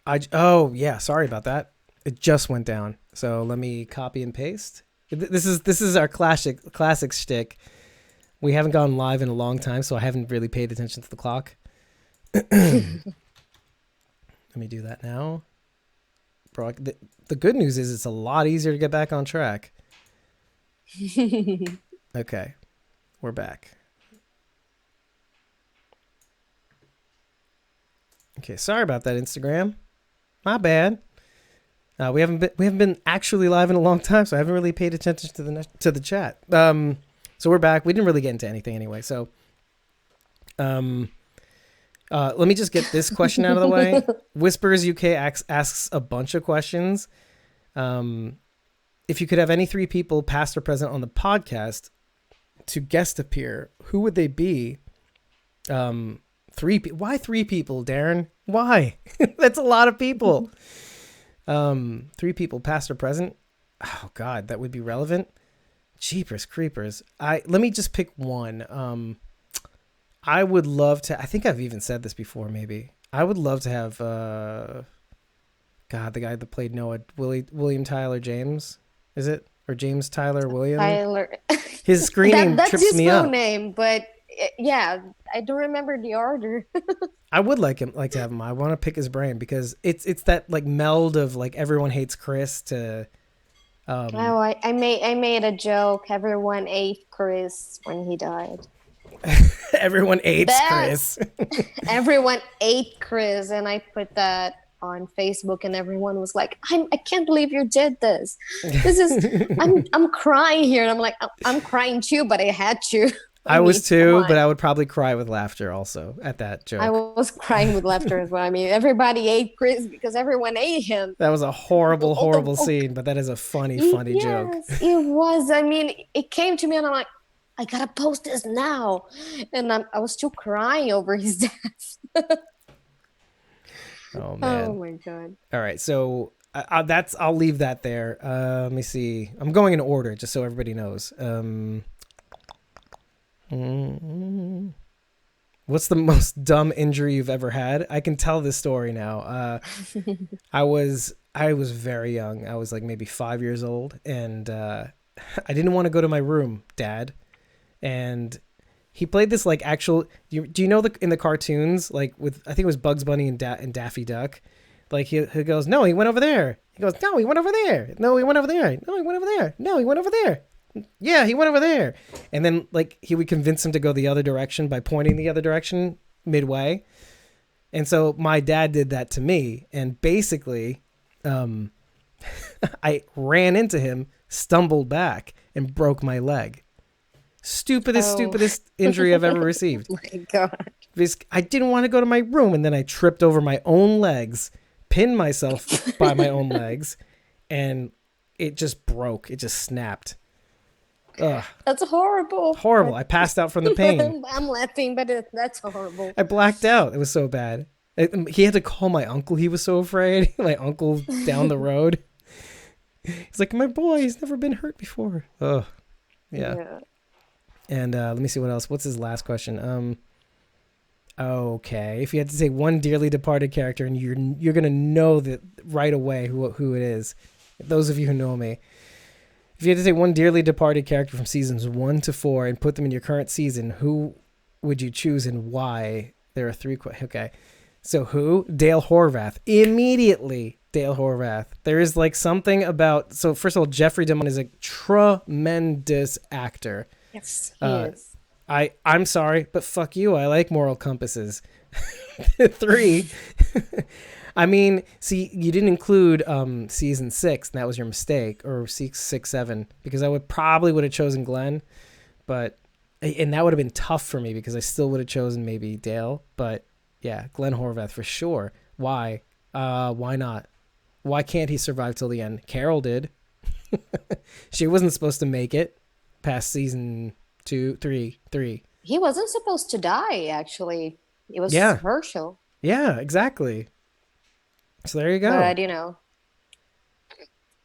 A: Sorry about that. It just went down. So let me copy and paste. This is our classic shtick. We haven't gone live in a long time, so I haven't really paid attention to the clock. Let me do that now. Bro, the good news is it's a lot easier to get back on track. Okay, we're back. Okay, sorry about that, Instagram. My bad. We haven't been actually live in a long time, so I haven't really paid attention to the chat. So we're back. We didn't really get into anything anyway. So, let me just get this question out of the way. Whispers UK asks a bunch of questions. If you could have any three people, past or present, on the podcast to guest appear, who would they be? Why three people, Darren? Why? That's a lot of people. Three people, past or present. Oh God, that would be relevant. Jeepers creepers. Let me just pick one. I would love to, I think I've even said this before, maybe. I would love to have, the guy that played Noah, William Tyler James, is it? Or James Tyler William?
B: Tyler.
A: His screen name trips me up.
B: That's his full name, but yeah, I don't remember the order.
A: I would like to have him. I want to pick his brain because it's that like meld of like everyone hates Chris to.
B: I made a joke. Everyone ate Chris when he died.
A: Everyone hates Chris.
B: Everyone ate Chris, and I put that on Facebook, and everyone was like, I can't believe you did this. This is I'm crying here, and I'm like, I'm crying too, but I had to.
A: I was too, but I would probably cry with laughter also at that joke.
B: I was crying with laughter as well. I mean, everybody ate Chris because everyone ate him.
A: That was a horrible scene, but that is a funny joke.
B: Yes, it was. I mean, it came to me, and I'm like, I gotta post this now, and I was still crying over his death.
A: Oh man!
B: Oh my God!
A: All right, so I'll leave that there. Let me see. I'm going in order just so everybody knows. What's the most dumb injury you've ever had? I can tell this story now. I was very young. I was like maybe 5 years old, and I didn't want to go to my room, Dad. And he played this like actual. Do you know in the cartoons, like with, I think it was Bugs Bunny and Daffy Duck, like he goes, no, he went over there. He goes, no, he went over there. No, he went over there. No, he went over there. No, he went over there. Yeah, he went over there. And then like he would convince him to go the other direction by pointing the other direction midway. And so my dad did that to me, and basically I ran into him, stumbled back, and broke my leg. Stupidest injury I've ever received.
B: Oh my God.
A: Because I didn't want to go to my room, and then I tripped over my own legs, pinned myself by my own legs, and it just broke. It just snapped. Ugh.
B: That's horrible.
A: Horrible. I passed out from the pain.
B: I'm laughing, but that's horrible.
A: I blacked out. It was so bad. He had to call my uncle. He was so afraid. My uncle down the road. He's like, my boy, he's never been hurt before. Oh, yeah. And let me see what else. What's his last question? Okay. If you had to say one dearly departed character, and you're gonna know that right away who it is. Those of you who know me. If you had to say one dearly departed character from seasons 1 to 4 and put them in your current season, who would you choose and why? There are 3 okay. So who? Dale Horvath. Immediately, Dale Horvath. There is like something about... So first of all, Jeffrey Demonn is a tremendous actor.
B: Yes, he is.
A: I'm sorry, but fuck you. I like moral compasses. 3. I mean, see, you didn't include season 6. And that was your mistake. Or 6, 7. Because I probably would have chosen Glenn. And that would have been tough for me because I still would have chosen maybe Dale. But yeah, Glenn Horvath for sure. Why? Why not? Why can't he survive till the end? Carol did. She wasn't supposed to make it past season 2, 3.
B: He wasn't supposed to die, actually. It was Herschel.
A: Yeah, exactly. So there you go.
B: But,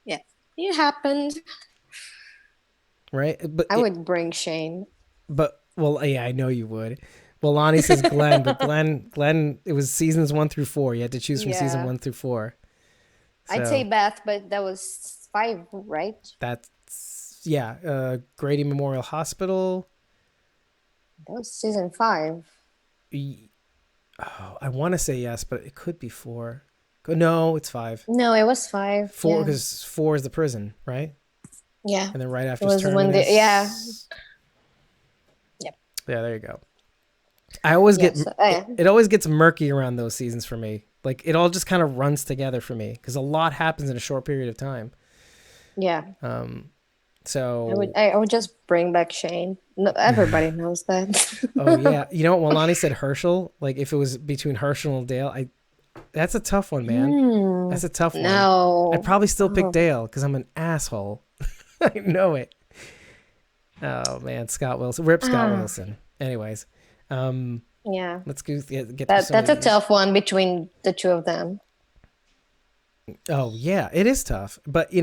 B: yeah, it happened.
A: Right? But
B: I would bring Shane.
A: But, well, yeah, I know you would. Well, Lonnie says Glenn, but Glenn, it was seasons 1 through 4. You had to choose from season 1 through 4. So,
B: I'd say Beth, but that was 5, right?
A: That's, Grady Memorial Hospital.
B: That was season 5.
A: Oh, I want to say yes, but it could be 4. No, it's 5.
B: No, it was 5.
A: 4, because 4 is the prison, right?
B: Yeah.
A: And then right after
B: it was
A: Terminus.
B: when Yep.
A: Yeah, there you go. I always it always gets murky around those seasons for me. Like it all just kind of runs together for me because a lot happens in a short period of time.
B: Yeah.
A: So
B: I would just bring back Shane. No, everybody knows that.
A: Oh yeah, you know what? Lonnie said Herschel. Like if it was between Herschel and Dale, that's a tough one, man. That's a tough one.
B: No,
A: I'd probably still pick Dale because I'm an asshole. I know it. Oh man, Scott Wilson. Rip Scott Wilson. Anyways,
B: yeah.
A: Let's go get
B: that's a tough one between the two of them.
A: Oh yeah, it is tough, but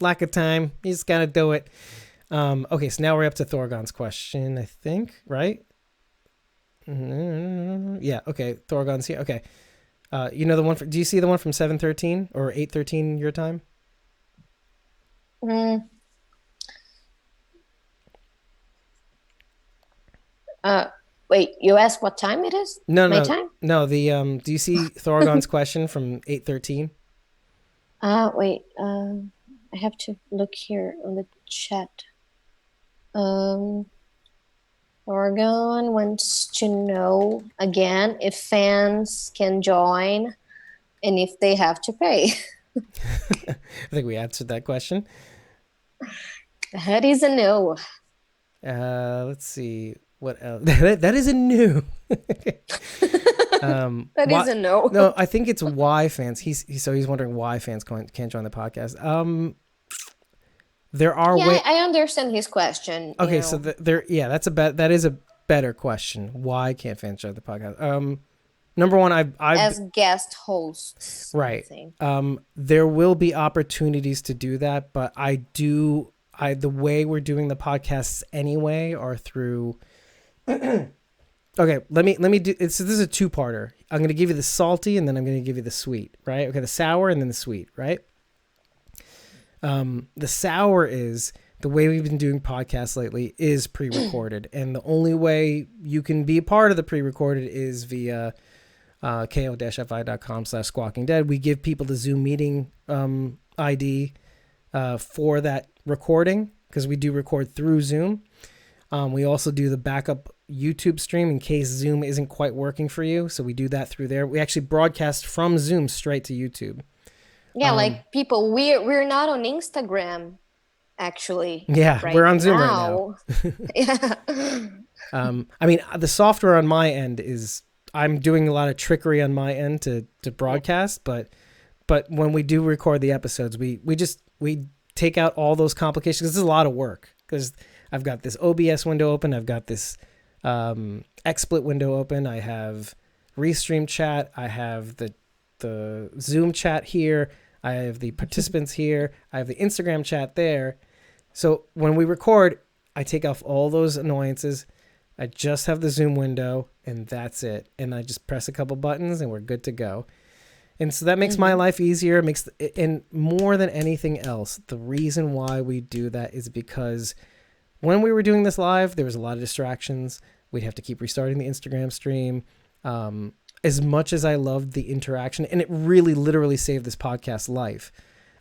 A: lack of time, you just gotta do it. Okay, so now we're up to Thorgon's question, I think, right? Yeah, okay, Thorgon's here. Okay, the one. Do you see the one from 7:13 or 8:13 your time?
B: Wait, you asked what time it is? My time?
A: No. The do you see Thorgon's question from 8:13?
B: Wait. I have to look here on the chat. Thorgon wants to know again if fans can join and if they have to pay.
A: I think we answered that question.
B: That is a no.
A: Let's see what else. That is a no.
B: That is a no.
A: No, I think it's why fans. He's wondering why fans can't join the podcast. There are
B: I understand his question.
A: Okay, so that is a better question. Why can't fans join the podcast? Number one, I
B: as guest hosts,
A: right. There will be opportunities to do that, but the way we're doing the podcasts anyway are through. Okay, let me do it. So this is a two-parter. I'm going to give you the salty, and then I'm going to give you the sweet, right? Okay, the sour and then the sweet, right? The sour is the way we've been doing podcasts lately is pre-recorded, and the only way you can be a part of the pre-recorded is via ko-fi.com/SQUAWKING DEAD. We give people the Zoom meeting ID for that recording because we do record through Zoom. We also do the backup YouTube stream in case Zoom isn't quite working for you. So we do that through there. We actually broadcast from Zoom straight to YouTube.
B: Yeah, like people, we're not on Instagram. actually.
A: Yeah,
B: Right
A: we're on Zoom right
B: now. Yeah.
A: I mean, the software on my end is, I'm doing a lot of trickery on my end to broadcast, but when we do record the episodes, we take out all those complications. This is a lot of work because I've got this OBS window open, I've got this XSplit window open, I have Restream chat, I have the Zoom chat here, I have the participants here, I have the Instagram chat there. So when we record, I take off all those annoyances. I just have the Zoom window and that's it. And I just press a couple buttons and we're good to go. And so that makes my life easier. And more than anything else, the reason why we do that is because when we were doing this live, there was a lot of distractions. We'd have to keep restarting the Instagram stream. As much as I loved the interaction, and it really literally saved this podcast life,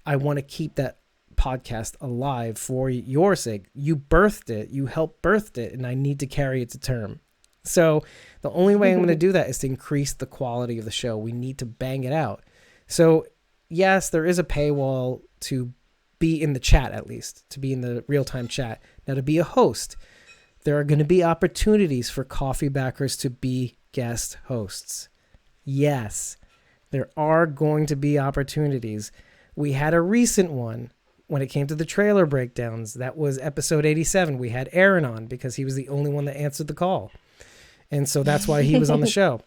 A: I want to keep that podcast alive for your sake. You birthed it, you helped birthed it, and I need to carry it to term. So the only way I'm going to do that is to increase the quality of the show. We need to bang it out. So yes, there is a paywall to be in the chat, at least to be in the real-time chat. Now, to be a host, there are going to be opportunities for coffee backers to be guest hosts. Yes, there are going to be opportunities. We had a recent one when it came to the trailer breakdowns. That was episode 87. We had Aaron on because he was the only one that answered the call. And so that's why he was on the show.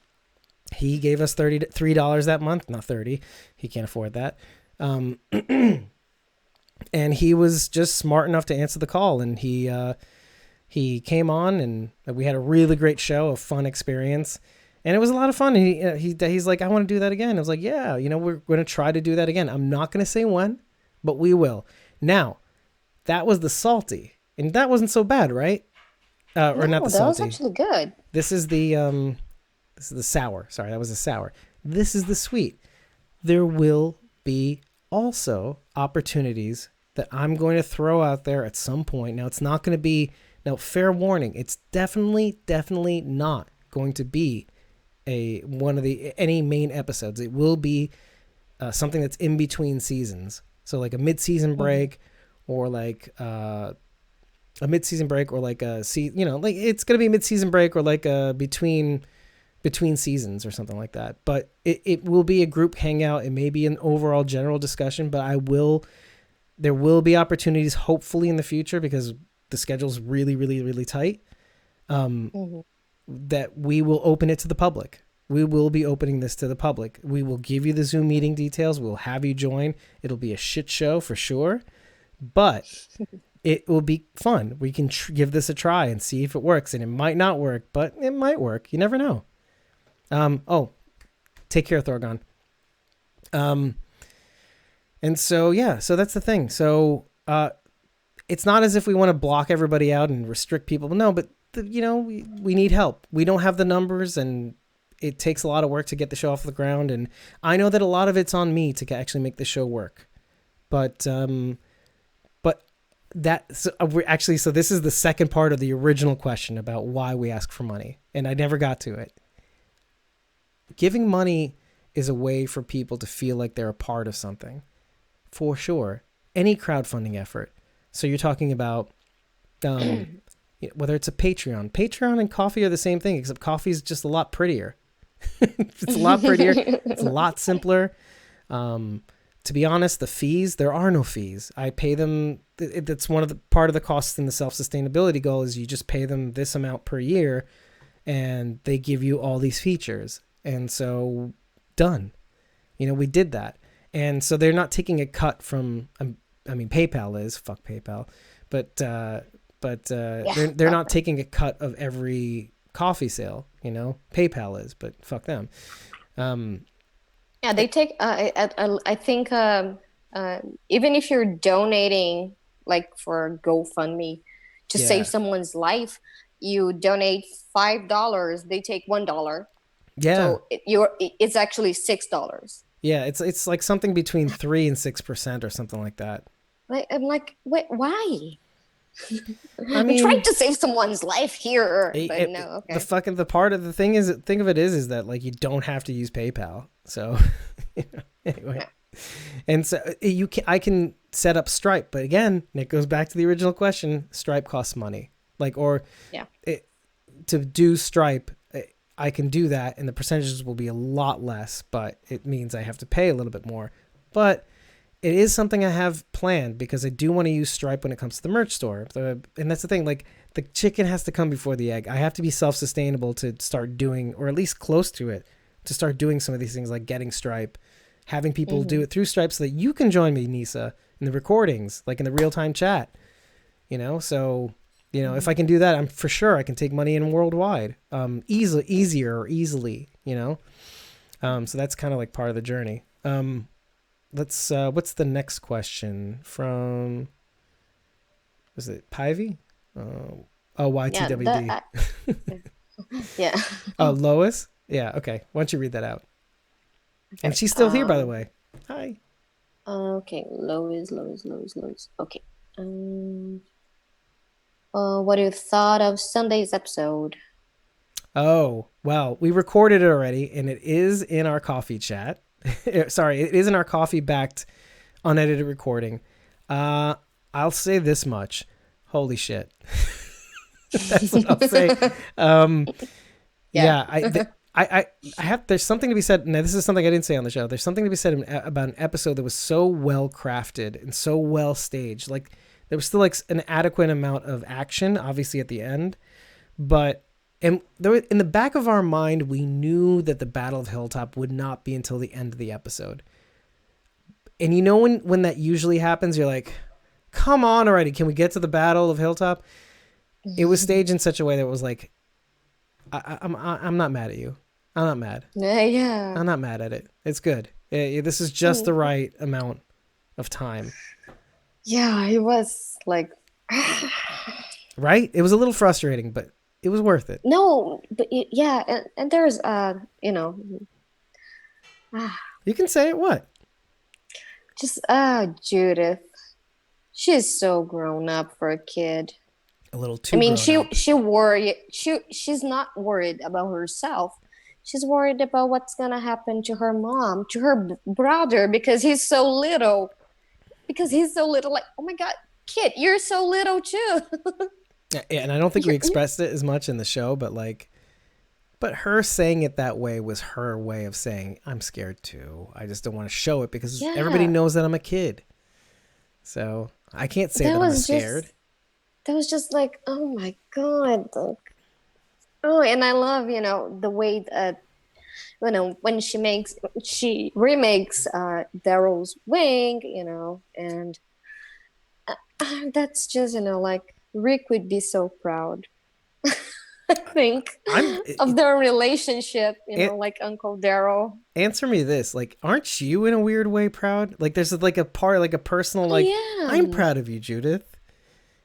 A: He gave us $33 that month, not 30. He can't afford that. And he was just smart enough to answer the call. And he came on and we had a really great show, a fun experience. And it was a lot of fun. And he's like, I want to do that again. I was like, yeah, we're going to try to do that again. I'm not going to say when, but we will. Now, that was the salty. And that wasn't so bad, right? Or not the salty.
B: That was actually good.
A: This is the sour. Sorry, that was the sour. This is the sweet. There will be also opportunities that I'm going to throw out there at some point. Now, it's not going to be, now, fair warning, it's definitely not going to be any main episodes. It will be something that's in between seasons. So like a mid-season break, or like a mid-season break, or like like it's gonna be a mid-season break, or like a between seasons or something like that. But it will be a group hangout. It may be an overall general discussion, but there will be opportunities hopefully in the future, because the schedule's really tight. That we will open it to the public. We will be opening this to the public. We will give you the Zoom meeting details. We'll have you join. It'll be a shit show for sure, but it will be fun. We can give this a try and see if it works, and it might not work, but it might work. You never know. Take care, Thorgon. And so, yeah, so that's the thing. So, it's not as if we want to block everybody out and restrict people. No, but we need help. We don't have the numbers, and it takes a lot of work to get the show off the ground. And I know that a lot of it's on me to actually make the show work. But so this is the second part of the original question about why we ask for money, and I never got to it. Giving money is a way for people to feel like they're a part of something, for sure. Any crowdfunding effort. So you're talking about whether it's a Patreon. Patreon and coffee are the same thing, except coffee is just a lot prettier. It's a lot prettier. It's a lot simpler. To be honest, the fees, there are no fees. I pay them. That's one of the part of the costs in the self-sustainability goal is you just pay them this amount per year, and they give you all these features. And so done. We did that. And so they're not taking a cut from, PayPal is, fuck PayPal, but they're not taking a cut of every coffee sale, PayPal is, but fuck them.
B: Yeah, they take, I think, even if you're donating, like for GoFundMe, to save someone's life, you donate $5, they take $1.
A: Yeah.
B: So it's actually $6.
A: Yeah, it's like something between 3 and 6% or something like that.
B: I'm like, wait, why?
A: I'm
B: trying to save someone's life here, but no. Okay.
A: The thing of it is that like you don't have to use PayPal. So anyway, And so I can set up Stripe, but again, it goes back to the original question. Stripe costs money, to do Stripe, I can do that, and the percentages will be a lot less, but it means I have to pay a little bit more. But it is something I have planned because I do want to use Stripe when it comes to the merch store. And that's the thing, like the chicken has to come before the egg. I have to be self-sustainable to start doing, or at least close to it, to start doing some of these things like getting Stripe, having people do it through Stripe so that you can join me, Nisa, in the recordings, like in the real-time chat, so, if I can do that, I'm for sure I can take money in worldwide, easily, so that's kind of like part of the journey. What's the next question from, was it Pivy? YTWD.
B: Yeah.
A: Oh, Lois? Yeah. Okay. Why don't you read that out? Okay. And she's still here, by the way. Hi.
B: Okay. Lois. Okay. What do you thought of Sunday's episode?
A: Oh, well, we recorded it already, and it is in our coffee chat. Sorry, it is in our coffee-backed, unedited recording. I'll say this much. Holy shit. That's what I'll say. I have, there's something to be said. Now, this is something I didn't say on the show. There's something to be said about an episode that was so well crafted and so well staged. Like, there was still like an adequate amount of action, obviously at the end, but in the back of our mind, we knew that the Battle of Hilltop would not be until the end of the episode. And when that usually happens, you're like, come on already, can we get to the Battle of Hilltop? It was staged in such a way that it was like, I'm not mad at you. I'm not mad.
B: Yeah.
A: I'm not mad at it. It's good. This is just the right amount of time.
B: Yeah, it was like...
A: Right? It was a little frustrating, but it was worth it.
B: No, but and there's,
A: You can say it, what?
B: Just, Judith. She's so grown up for a kid.
A: A little too.
B: I mean,
A: grown up.
B: she's not worried about herself. She's worried about what's gonna happen to her mom, to her brother, because he's so little. Like, oh my God, kid, you're so little too.
A: Yeah, and I don't think we expressed it as much in the show, but her saying it that way was her way of saying, I'm scared too. I just don't want to show it because everybody knows that I'm a kid. So I can't say that I'm scared.
B: That was just like, oh my God. Like, oh, and I love, the way that, when she remakes Daryl's wing, and that's just, like, Rick would be so proud. I think of their relationship, like Uncle Daryl.
A: Answer me this, like, aren't you in a weird way proud? Like, there's like a part, like a personal, like, I'm proud of you, Judith,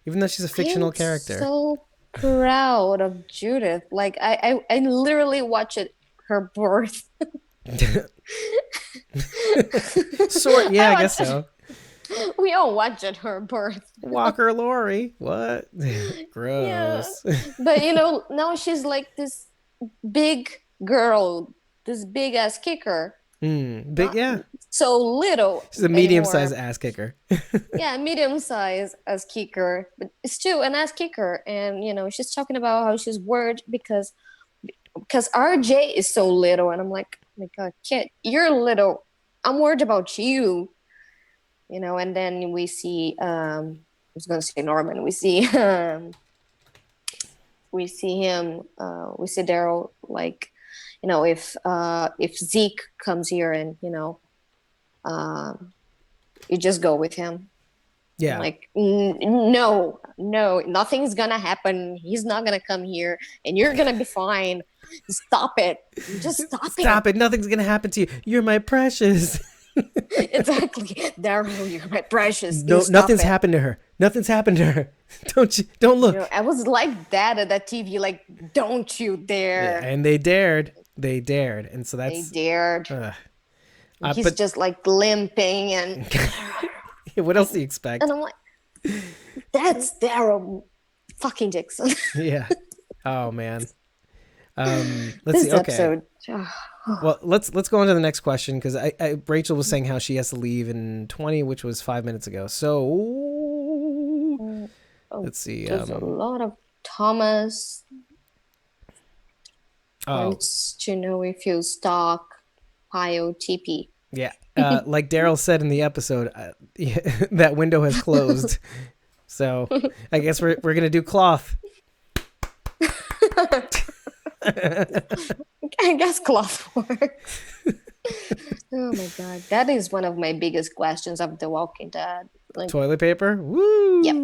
A: even though she's a fictional character.
B: So proud of Judith. Like, I literally watch her birth.
A: Sort, yeah, I guess so.
B: We all watched her birth.
A: Walker Lori, what? Gross.
B: Yeah. But now she's like this big girl, this big ass kicker.
A: Big, yeah.
B: So little.
A: She's a medium-sized ass kicker.
B: Yeah, medium-sized ass kicker, but still an ass kicker. And she's talking about how she's worried because RJ is so little, and I'm like, oh my God, kid, you're little. I'm worried about you. And then we see, I was going to say Norman. We see him, we see Daryl, like, if Zeke comes here and, you just go with him.
A: Yeah.
B: Like, no, nothing's going to happen. He's not going to come here and you're going to be fine. Stop it. Just stop it.
A: Stop it. Nothing's going to happen to you. You're my precious.
B: Exactly. Daryl, you're my precious.
A: No, nothing's happened to her. Nothing's happened to her. Don't look.
B: I was like that at that TV, like, don't you dare.
A: Yeah, and they dared. And so that's...
B: They dared. He's just like limping and...
A: What else do you expect?
B: And I'm like, that's Daryl fucking Dixon.
A: Yeah. Oh, man. Let's
B: This
A: see. Okay.
B: episode.
A: Well, let's go on to the next question because Rachel was saying how she has to leave in 20, which was 5 minutes ago. So let's see.
B: There's a lot of Thomas
A: Oh,
B: wants to know if you stalk IOTP.
A: yeah. Like Daryl said in the episode, that window has closed. So I guess we're gonna do cloth.
B: I guess cloth works. Oh my god, that is one of my biggest questions of The Walking Dead. Like,
A: Toilet paper? Woo!
B: Yep.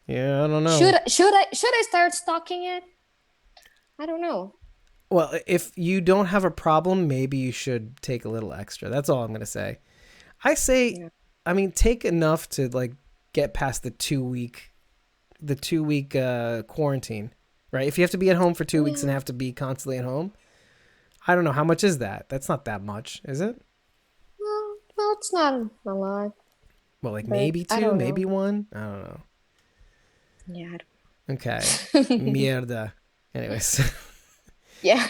A: Yeah, I don't know.
B: Should I start stocking it? I don't know.
A: Well, if you don't have a problem, maybe you should take a little extra. That's all I'm gonna say. I say, I mean, take enough to like get past the 2 week quarantine, right? If you have to be at home for 2 weeks and have to be constantly at home, I don't know how much is that. That's not that much, is it?
B: Well, it's not a lot.
A: Well, like maybe 2, maybe 1. I don't know.
B: Yeah.
A: Okay. Mierda. Anyways.
B: Yeah.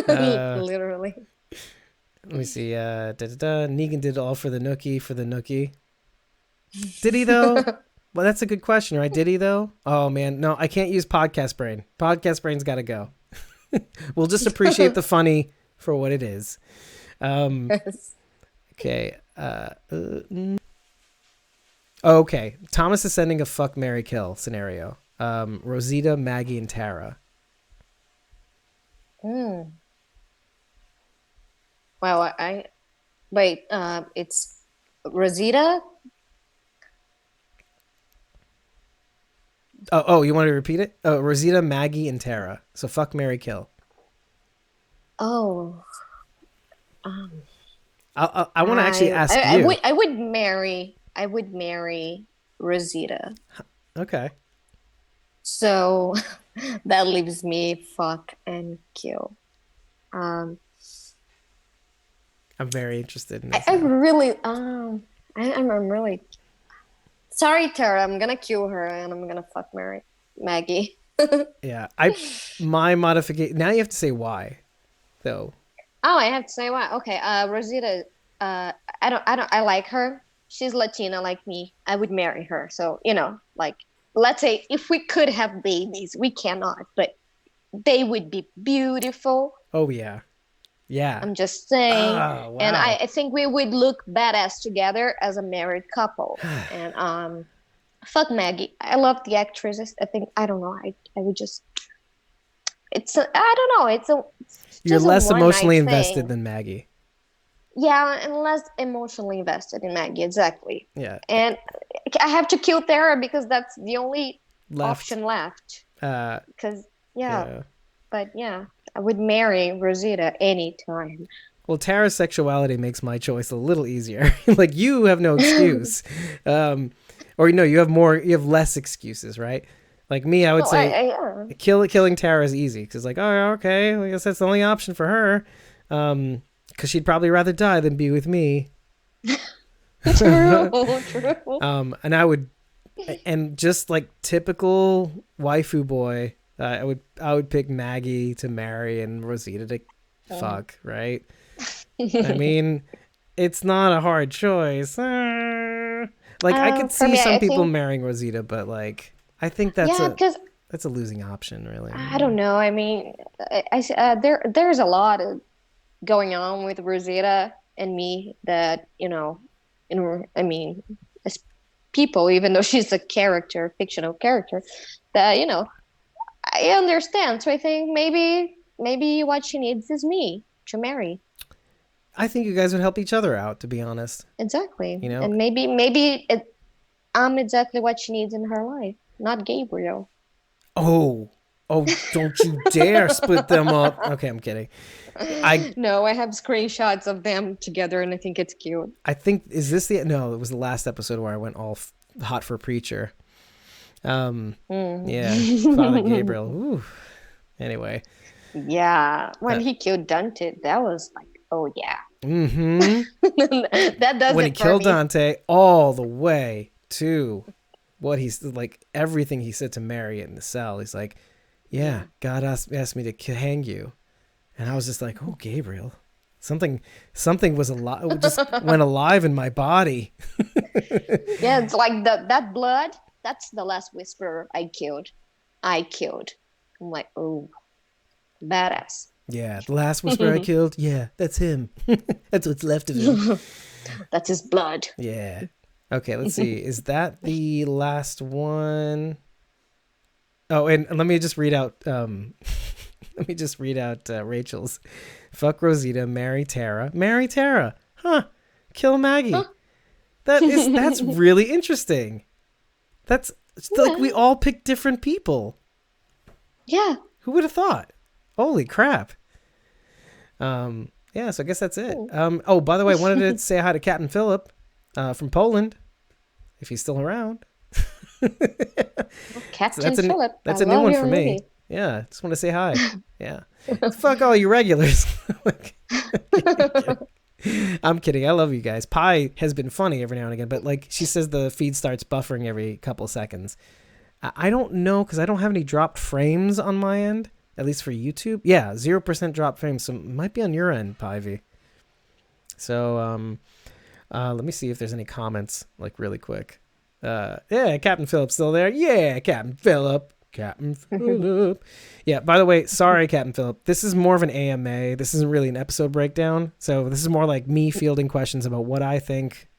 B: Literally.
A: Let me see. Negan did all for the nookie. Did he though? Well, that's a good question, right? Did he though? Oh man, no, I can't use podcast brain. Podcast brain's got to go. We'll just appreciate the funny for what it is. Okay. Okay. Thomas is sending a fuck, marry, kill scenario. Rosita, Maggie, and Tara.
B: Well, wait. It's Rosita.
A: Oh, you want to repeat it? Oh, Rosita, Maggie, and Tara. So fuck, marry, kill.
B: Oh.
A: I want to actually ask you.
B: I would marry Rosita.
A: Okay.
B: So that leaves me fuck and kill.
A: I'm very interested in this.
B: I'm really sorry, Tara. I'm gonna kill her and I'm gonna fuck marry Maggie.
A: Yeah, my modification. Now you have to say why, though.
B: Oh, I have to say why. Okay, Rosita. I like her. She's Latina like me. I would marry her. So like, let's say if we could have babies, we cannot, but they would be beautiful.
A: Oh yeah. Yeah.
B: I'm just saying.
A: Oh, wow.
B: And I think we would look badass together as a married couple. And fuck Maggie. I love the actresses. I don't know. I would just. I don't know.
A: You're less emotionally invested than Maggie.
B: Yeah, and less emotionally invested in Maggie. Exactly.
A: Yeah.
B: And I have to kill Tara because that's the only option left. Because but yeah, I would marry Rosita anytime.
A: Well, Tara's sexuality makes my choice a little easier. Like you have no excuse, or you have less excuses, right? Like me, I would say killing Tara is easy because like, oh, okay, I guess that's the only option for her, because she'd probably rather die than be with me.
B: True.
A: And I would, and just like typical waifu boy, I would pick Maggie to marry and Rosita to fuck, right? I mean, it's not a hard choice. Like I could see some people marrying Rosita, but like I think that's a losing option, really.
B: I don't know. I mean, there's a lot going on with Rosita and me that as people, even though she's a fictional character, that I understand. So I think maybe what she needs is me to marry.
A: I think you guys would help each other out, to be honest.
B: Exactly. And maybe I'm exactly what she needs in her life, not Gabriel.
A: Oh, don't you dare split them up. Okay, I'm kidding.
B: No, I have screenshots of them together and I think it's cute.
A: I think, it was the last episode where I went all hot for Preacher. Yeah, Father Gabriel. Ooh. Anyway.
B: Yeah, when he killed Dante, that was like, oh yeah.
A: Mm-hmm.
B: That does
A: when
B: it
A: he killed Dante all the way to what he's like, everything he said to Mary in the cell. He's like, Yeah, God asked me to hang you. And I was just like, oh, Gabriel. Something was alive, just went alive in my body.
B: Yeah, it's like that blood, that's the last whisperer I killed. I'm like, oh, badass.
A: Yeah, the last whisperer I killed. Yeah, that's him. That's what's left of him.
B: That's his blood.
A: Yeah. Okay, let's see. Is that the last one? Oh, and let me just read out Rachel's. Fuck Rosita, marry Tara. Marry Tara. Huh. Kill Maggie. Huh? That's really interesting. That's like we all picked different people.
B: Yeah.
A: Who would have thought? Holy crap. Yeah, so I guess that's it. Oh, by the way, I wanted to say hi to Captain Philip from Poland, if he's still around.
B: Captain Philip.
A: That's a new one for me. Yeah, just want to say hi. Yeah. Fuck all you regulars. I'm kidding. I love you guys. Pi has been funny every now and again, but like she says the feed starts buffering every couple seconds. I don't know because I don't have any dropped frames on my end, at least for YouTube. Yeah, 0% dropped frames. So it might be on your end, Pivy. So let me see if there's any comments like really quick. Yeah, Captain Philip's still there. Yeah, Captain Philip. Captain Philip. Yeah, by the way, sorry, Captain Philip. This is more of an AMA. This isn't really an episode breakdown. So this is more like me fielding questions about what I think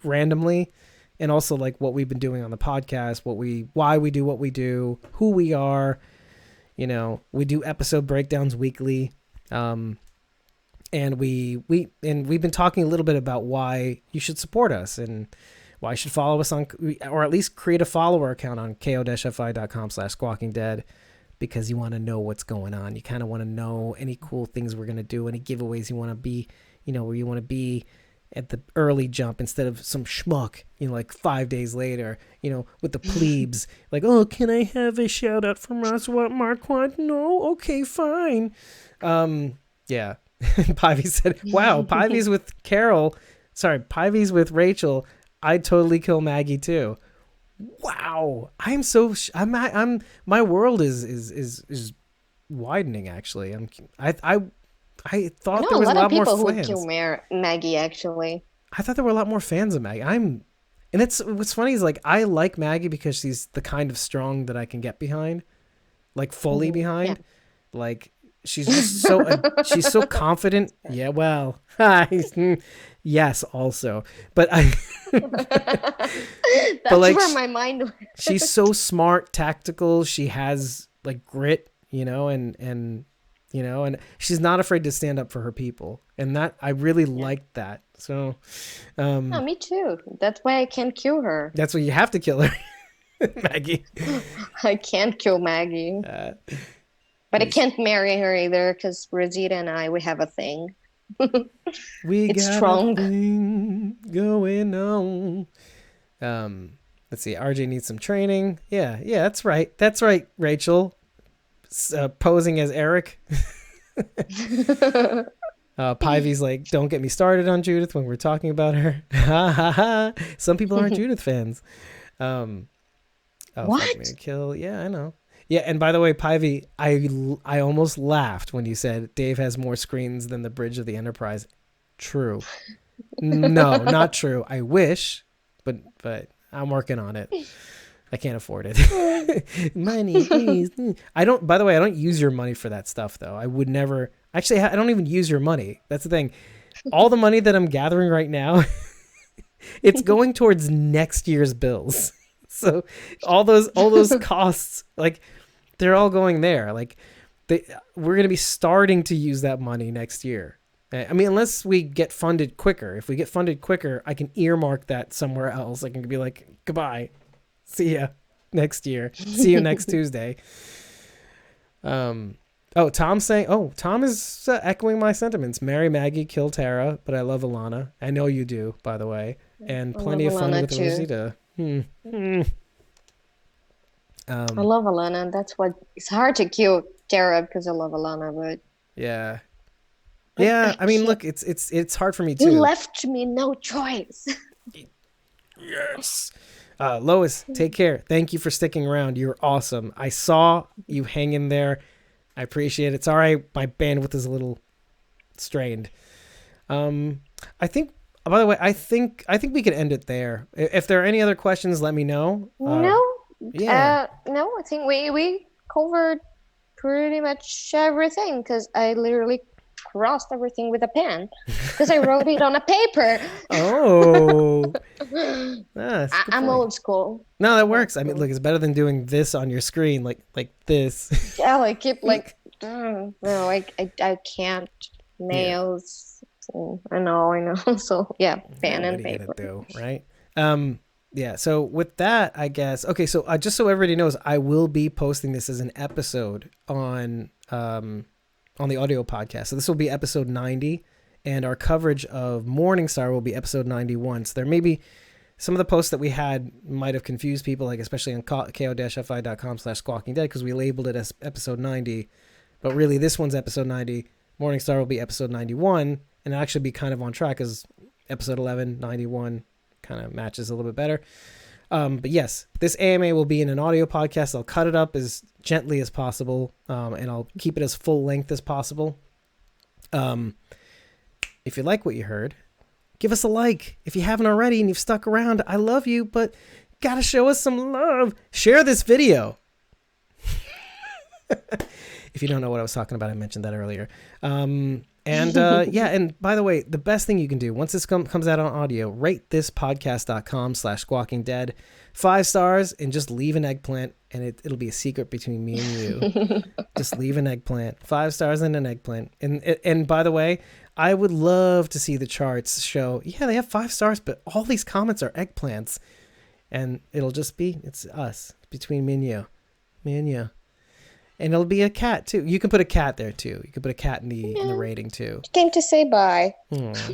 A: randomly, and also like what we've been doing on the podcast, why we do what we do, who we are. You know, we do episode breakdowns weekly. And we've been talking a little bit about why you should support us and why you should follow us on, or at least create a follower account on ko-fi.com/squawkingdead, because you want to know what's going on. You kind of want to know any cool things we're going to do, any giveaways you want to be, where you want to be at the early jump instead of some schmuck, like 5 days later, with the plebes, like, oh, can I have a shout out from us? What, Marquand? No? Okay, fine. Yeah. Pivy said, wow, Pivy's with Pivy's with Rachel. I'd totally kill Maggie too. Wow. I'm so, my world is widening actually. I thought there was a lot more fans.
B: A lot of people who kill Maggie actually.
A: I thought there were a lot more fans of Maggie. And what's funny is like, I like Maggie because she's the kind of strong that I can get behind, like fully behind. Yeah. Like, she's just she's so confident. Yeah, well, yes, also, but that's like,
B: where my mind went.
A: She's so smart, tactical. She has like grit, and she's not afraid to stand up for her people, and that I really liked that. So,
B: me too. That's why I can't kill her.
A: That's why you have to kill her, Maggie.
B: I can't kill Maggie. But I can't marry her either because Rosita and we have a thing.
A: It's strong. A thing going on. Let's see. RJ needs some training. Yeah, that's right. That's right, Rachel. Posing as Eric. Pivy's like, don't get me started on Judith when we're talking about her. Some people aren't Judith fans.
B: What?
A: Fuck me to kill. Yeah, I know. Yeah, and by the way, Pivy, I almost laughed when you said Dave has more screens than the bridge of the Enterprise. True. No, not true. I wish, but I'm working on it. I can't afford it. Money, please. By the way, I don't use your money for that stuff, though. I would never. Actually, I don't even use your money. That's the thing. All the money that I'm gathering right now, it's going towards next year's bills. So all those costs, like, they're all going there. Like, we're going to be starting to use that money next year. I mean, unless we get funded quicker. If we get funded quicker, I can earmark that somewhere else. I can be like, goodbye. See ya next year. See you next Tuesday. Tom is echoing my sentiments. Marry Maggie, kill Tara, but I love Alana. I know you do, by the way. And plenty of fun with Rosita.
B: I love Alana. That's what it's hard to kill Tara because I love Alana, but
A: yeah. I mean, look, it's hard for me too.
B: You left me no choice.
A: Yes. Lois, take care. Thank you for sticking around. You're awesome. I saw you hang in there. I appreciate it. Sorry, my bandwidth is a little strained. I think. By the way, I think we could end it there. If there are any other questions, let me know.
B: No, I think we covered pretty much everything because I literally crossed everything with a pen because I wrote it on a paper.
A: Oh,
B: I'm old school.
A: No, that works. I mean, look, it's better than doing this on your screen, like this.
B: Yeah, like keep like. No, I can't. Nails. I know. So yeah, pen and paper.
A: Do, right? Yeah. So with that, I guess. Okay. So just so everybody knows, I will be posting this as an episode on the audio podcast. So this will be episode 90, and our coverage of Morningstar will be episode 91. So there may be some of the posts that we had might have confused people, like especially on ko-fi.com/squawking dead, because we labeled it as episode 90, but really this one's episode 90. Morningstar will be episode 91, and it'll actually be kind of on track as episode 11, 91 kind of matches a little bit better. But yes, this AMA will be in an audio podcast. I'll cut it up as gently as possible, and I'll keep it as full length as possible. If you like what you heard, give us a like. If you haven't already and you've stuck around, I love you, but gotta show us some love. Share this video. If you don't know what I was talking about, I mentioned that earlier. And by the way, the best thing you can do once this comes out on audio, rate this podcast.com/squawking dead 5 stars and just leave an eggplant, and it'll be a secret between me and you. Just leave an eggplant, 5 stars and an eggplant. And by the way, I would love to see the charts show, yeah, they have 5 stars, but all these comments are eggplants, and it'll just be, it's us, between me and you. And it'll be a cat too. You can put a cat there too. You can put a cat in the rating too.
B: Came to say bye.
A: This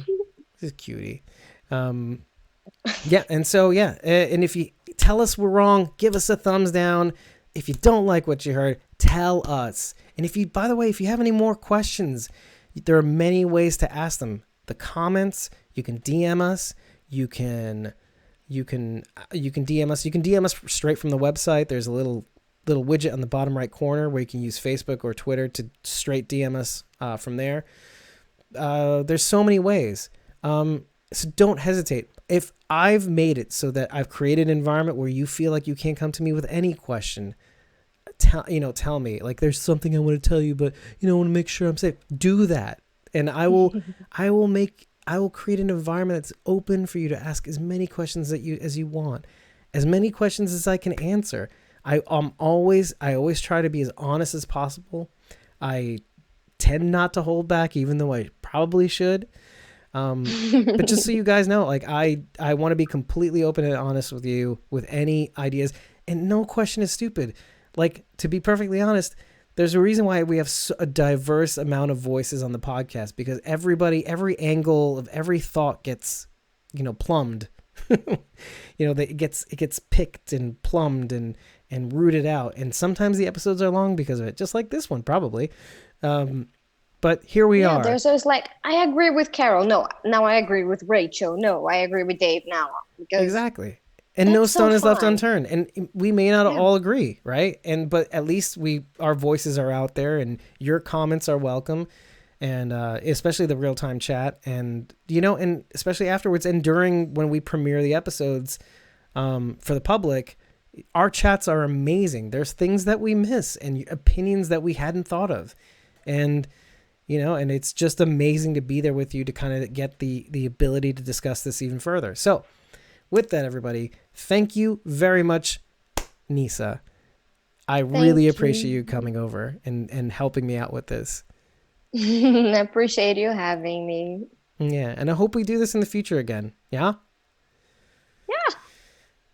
A: is cutie. Yeah, and so and if you tell us we're wrong, give us a thumbs down. If you don't like what you heard, tell us. And if you, by the way, if you have any more questions, there are many ways to ask them. The comments, you can DM us. You can DM us. You can DM us straight from the website. There's a little widget on the bottom right corner where you can use Facebook or Twitter to straight DM us from there. There's so many ways. So don't hesitate. If I've made it so that I've created an environment where you feel like you can't come to me with any question, tell me. Like, there's something I want to tell you, but I want to make sure I'm safe. Do that. And I will create an environment that's open for you to ask as many questions as you want, as many questions as I can answer. I always try to be as honest as possible. I tend not to hold back, even though I probably should. But just so you guys know, like I want to be completely open and honest with you with any ideas, and no question is stupid. Like, to be perfectly honest, there's a reason why we have a diverse amount of voices on the podcast, because every angle of every thought gets, plumbed. It gets picked and plumbed and rooted out, and sometimes the episodes are long because of it, just like this one probably. But here we are.
B: There's always like, I agree with Carol. No, now I agree with Rachel. No, I agree with Dave now.
A: Exactly. And no stone is left unturned. And we may not all agree, right? But at least our voices are out there, and your comments are welcome. And especially the real-time chat, and and especially afterwards and during, when we premiere the episodes for the public, our chats are amazing. There's things that we miss and opinions that we hadn't thought of, and and it's just amazing to be there with you to kind of get the ability to discuss this even further. So with that, everybody, thank you very much, Nisa. I really appreciate you coming over and helping me out with this.
B: I appreciate you having me.
A: Yeah, and I hope we do this in the future again. Yeah?
B: Yeah.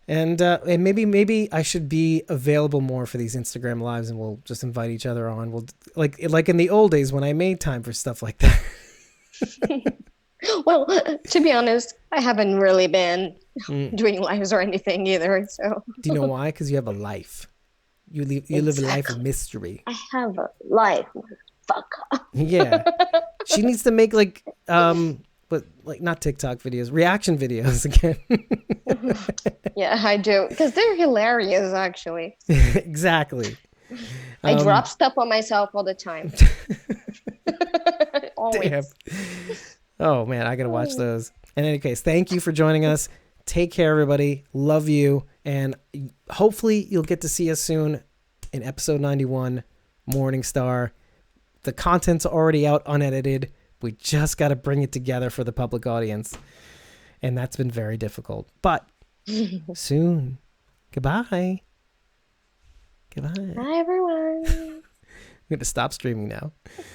A: And maybe I should be available more for these Instagram lives, and we'll just invite each other on. We'll like in the old days when I made time for stuff like that.
B: Well, to be honest, I haven't really been doing lives or anything either. So. Do
A: you know why? Because you have a life. You live a life of mystery.
B: I have a life. Fuck.
A: Yeah. She needs to make but like not TikTok videos, reaction videos again.
B: Yeah, I do. Because they're hilarious, actually.
A: Exactly.
B: I drop stuff on myself all the time. Always.
A: Damn. Oh man, I gotta watch those. In any case, thank you for joining us. Take care, everybody. Love you, and hopefully you'll get to see us soon in episode 91, Morning Star. The content's already out unedited. We just got to bring it together for the public audience, and that's been very difficult. But soon. Goodbye. Goodbye.
B: Bye, everyone.
A: I'm going to stop streaming now.